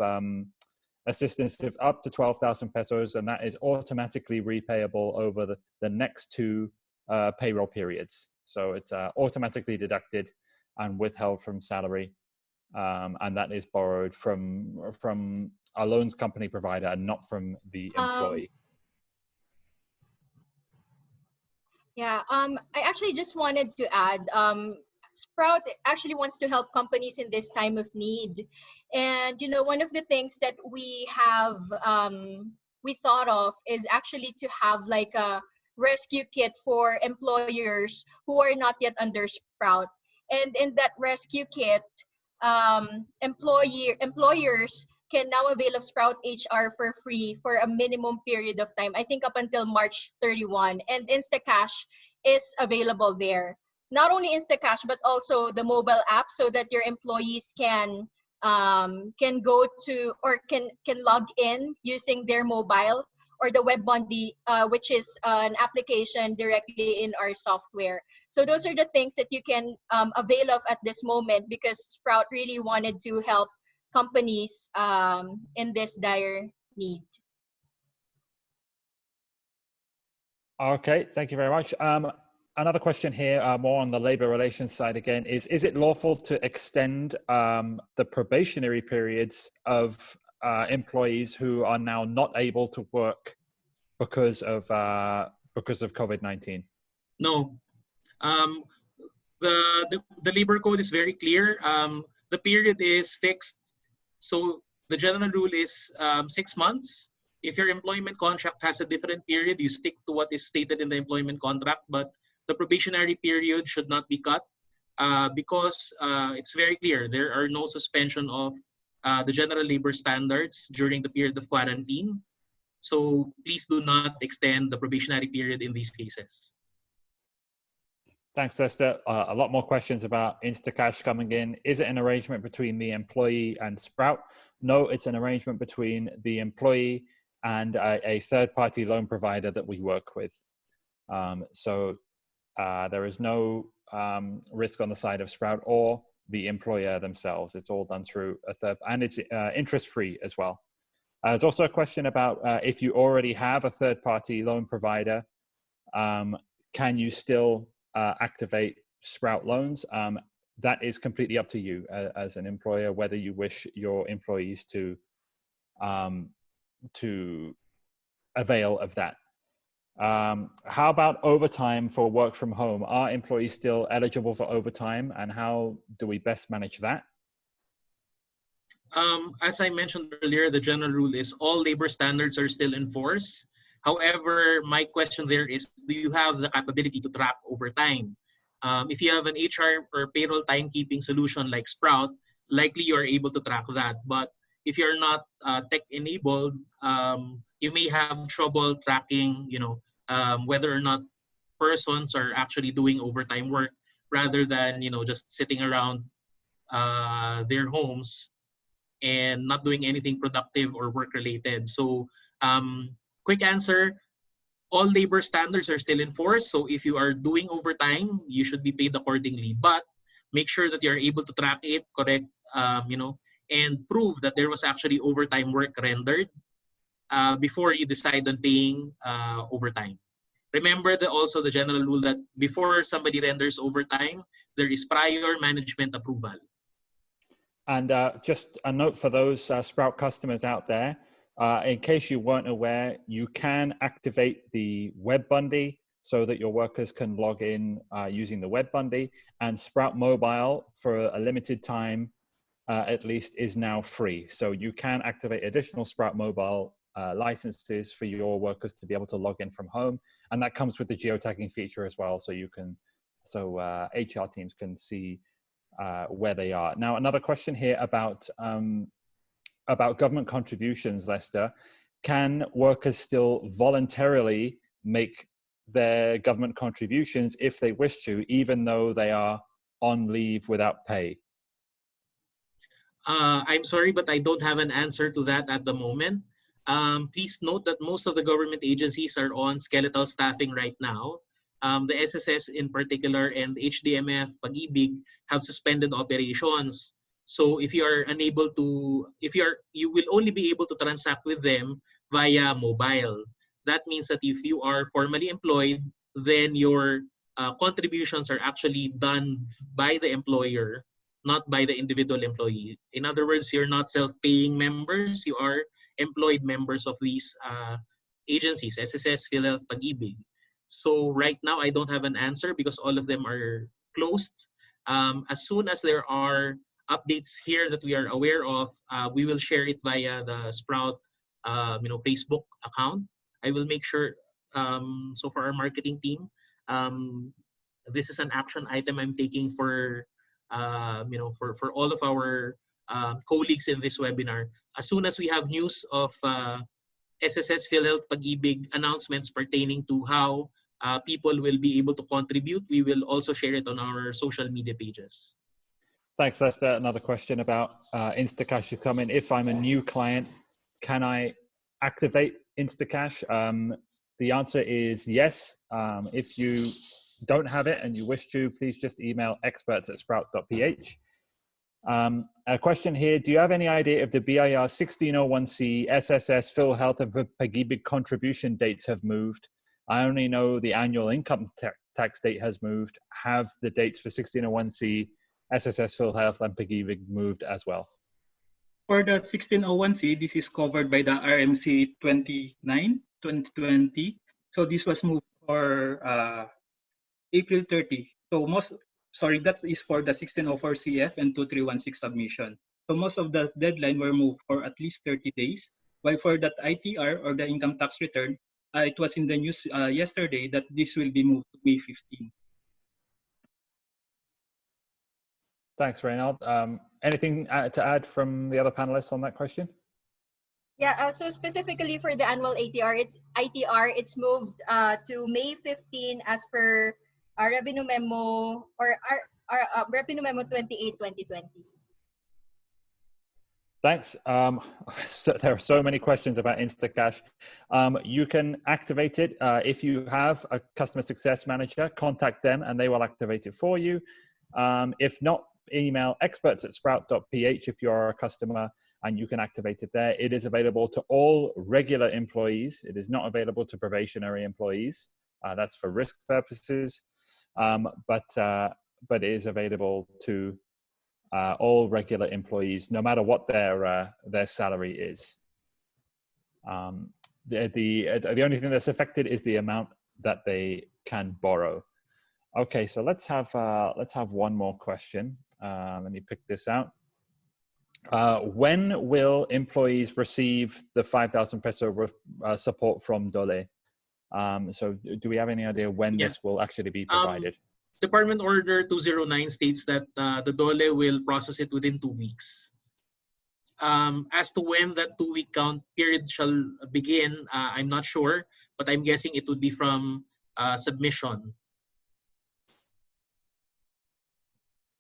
assistance of up to 12,000 pesos, and that is automatically repayable over the next 2 payroll periods. So it's automatically deducted and withheld from salary, and that is borrowed from a loans company provider and not from the employee. Yeah, I actually just wanted to add, Sprout actually wants to help companies in this time of need. And, you know, one of the things that we have, we thought of is actually to have like a rescue kit for employers who are not yet under Sprout. And in that rescue kit, employers can now avail of Sprout HR for free for a minimum period of time, I think up until March 31. And Instacash is available there. Not only Instacash, but also the mobile app, so that your employees can go to or can log in using their mobile, or the Web Bondi, which is an application directly in our software. So those are the things that you can avail of at this moment, because Sprout really wanted to help companies in this dire need. Okay, thank you very much. Another question here, more on the labor relations side again, is it lawful to extend the probationary periods of employees who are now not able to work because of COVID-19? No. The labor code is very clear. The period is fixed. So the general rule is 6 months. If your employment contract has a different period, you stick to what is stated in the employment contract, but the probationary period should not be cut because it's very clear. There are no suspension of the general labor standards during the period of quarantine. So please do not extend the probationary period in these cases. Thanks, Esther. A lot more questions about Instacash coming in. Is it an arrangement between the employee and Sprout? No, it's an arrangement between the employee and a third-party loan provider that we work with. There is no risk on the side of Sprout or the employer themselves. It's all done through a third, and it's interest-free as well. There's also a question about if you already have a third-party loan provider, can you still activate Sprout loans? That is completely up to you as an employer, whether you wish your employees to avail of that. How about overtime for work from home? Are employees still eligible for overtime, and how do we best manage that? As I mentioned earlier, the general rule is all labor standards are still in force. However, my question there is, do you have the capability to track overtime? If you have an HR or payroll timekeeping solution like Sprout, likely you are able to track that. But if you're not tech-enabled, you may have trouble tracking, whether or not persons are actually doing overtime work rather than, just sitting around their homes and not doing anything productive or work-related. So quick answer, all labor standards are still in force. So if you are doing overtime, you should be paid accordingly. But make sure that you're able to track it, correct, and prove that there was actually overtime work rendered before you decide on paying overtime. Remember also the general rule that before somebody renders overtime, there is prior management approval. And just a note for those Sprout customers out there, in case you weren't aware, you can activate the Web Bondi so that your workers can log in using the Web Bondi, and Sprout Mobile for a limited time at least is now free. So you can activate additional Sprout Mobile licenses for your workers to be able to log in from home, and that comes with the geotagging feature as well, so you can, HR teams can see where they are. Now, another question here about government contributions, Lester. Can workers still voluntarily make their government contributions if they wish to, even though they are on leave without pay? I'm sorry, but I don't have an answer to that at the moment. Please note that most of the government agencies are on skeletal staffing right now. The SSS in particular and HDMF, Pag-ibig have suspended operations. So if you are unable to, you will only be able to transact with them via mobile. That means that if you are formally employed, then your contributions are actually done by the employer, not by the individual employee. In other words, you're not self-paying members, you are employed members of these agencies, SSS, PhilHealth, Pag-ibig. So right now, I don't have an answer because all of them are closed. As soon as there are updates here that we are aware of, we will share it via the Sprout Facebook account. I will make sure, so for our marketing team, this is an action item I'm taking for for all of our colleagues in this webinar. As soon as we have news of SSS, PhilHealth, Pag-ibig announcements pertaining to how people will be able to contribute, we will also share it on our social media pages. Thanks, Lester. Another question about Instacash is coming. If I'm a new client, can I activate Instacash? The answer is yes. If you don't have it and you wish to, please just email experts@sprout.ph. A question here, do you have any idea if the BIR 1601C, SSS, PhilHealth and Pag-ibig contribution dates have moved? I only know the annual income tax date has moved. Have the dates for 1601C, SSS, PhilHealth and Pag-ibig moved as well? For the 1601C, this is covered by the RMC 29, 2020. So this was moved for April 30. So that is for the 1604CF and 2316 submission. So most of the deadline were moved for at least 30 days. While for that ITR or the income tax return, it was in the news yesterday that this will be moved to May 15. Thanks, Reynald. Anything to add from the other panelists on that question? Yeah, so specifically for the annual ITR, it's moved to May 15 as per our revenue memo or our revenue memo 28, 2020. Thanks. So there are so many questions about Instacash. You can activate it. If you have a customer success manager, contact them and they will activate it for you. If not, email experts@sprout.ph if you're a customer and you can activate it there. It is available to all regular employees. It is not available to probationary employees. That's for risk purposes. But it is available to all regular employees, no matter what their salary is. The only thing that's affected is the amount that they can borrow. Okay, so let's have one more question. Let me pick this out. When will employees receive the 5,000 peso support from DOLE? So do we have any idea when this will actually be provided? Department Order 209 states that the DOLE will process it within 2 weeks. As to when that 2-week count period shall begin, I'm not sure, but I'm guessing it would be from submission.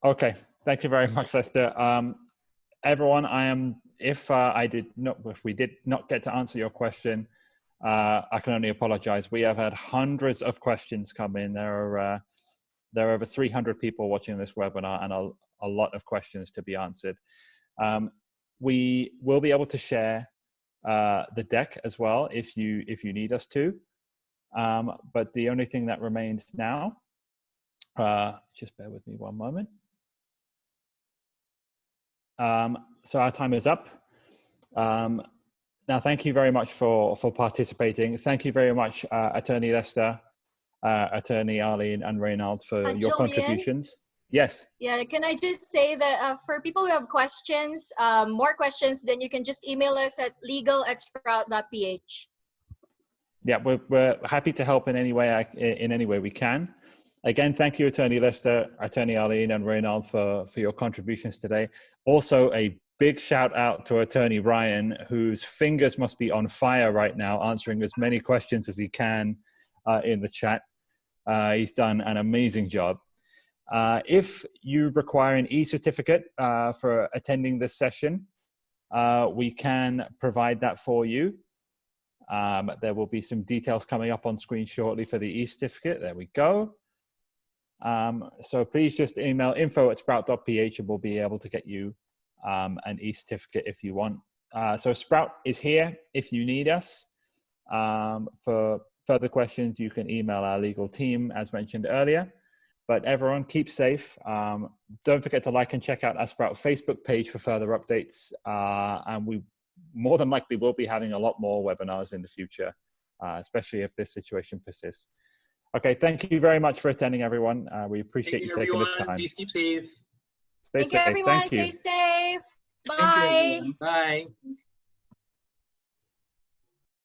Okay, thank you very much, Lester. Everyone, if we did not get to answer your question, I can only apologize. We have had hundreds of questions come in. There are over 300 people watching this webinar and a lot of questions to be answered. We will be able to share the deck as well if you need us to. But the only thing that remains now, just bear with me one moment. So our time is up. Now, thank you very much for participating. Thank you very much, Attorney Lester, Attorney Arlene and Reynald for your contributions. Yes. Yeah, can I just say that for people who have questions, more questions, then you can just email us at legal@sprout.ph. Yeah, we're happy to help in any way we can. Again, thank you, Attorney Lester, Attorney Arlene, and Reynald for your contributions today. Also, a big shout out to Attorney Ryan, whose fingers must be on fire right now, answering as many questions as he can in the chat. He's done an amazing job. If you require an e-certificate for attending this session, we can provide that for you. There will be some details coming up on screen shortly for the e-certificate. There we go. So please just email info@sprout.ph and we'll be able to get you an e-certificate if you want. So Sprout is here if you need us. For further questions, you can email our legal team as mentioned earlier. But everyone, keep safe. Don't forget to like and check out our Sprout Facebook page for further updates. And we more than likely will be having a lot more webinars in the future, especially if this situation persists. Okay, thank you very much for attending, everyone. We appreciate you taking the time. Please keep safe. Stay Thank safe. you, everyone. Thank you. Stay safe. Thank you, Bye. everyone. Bye.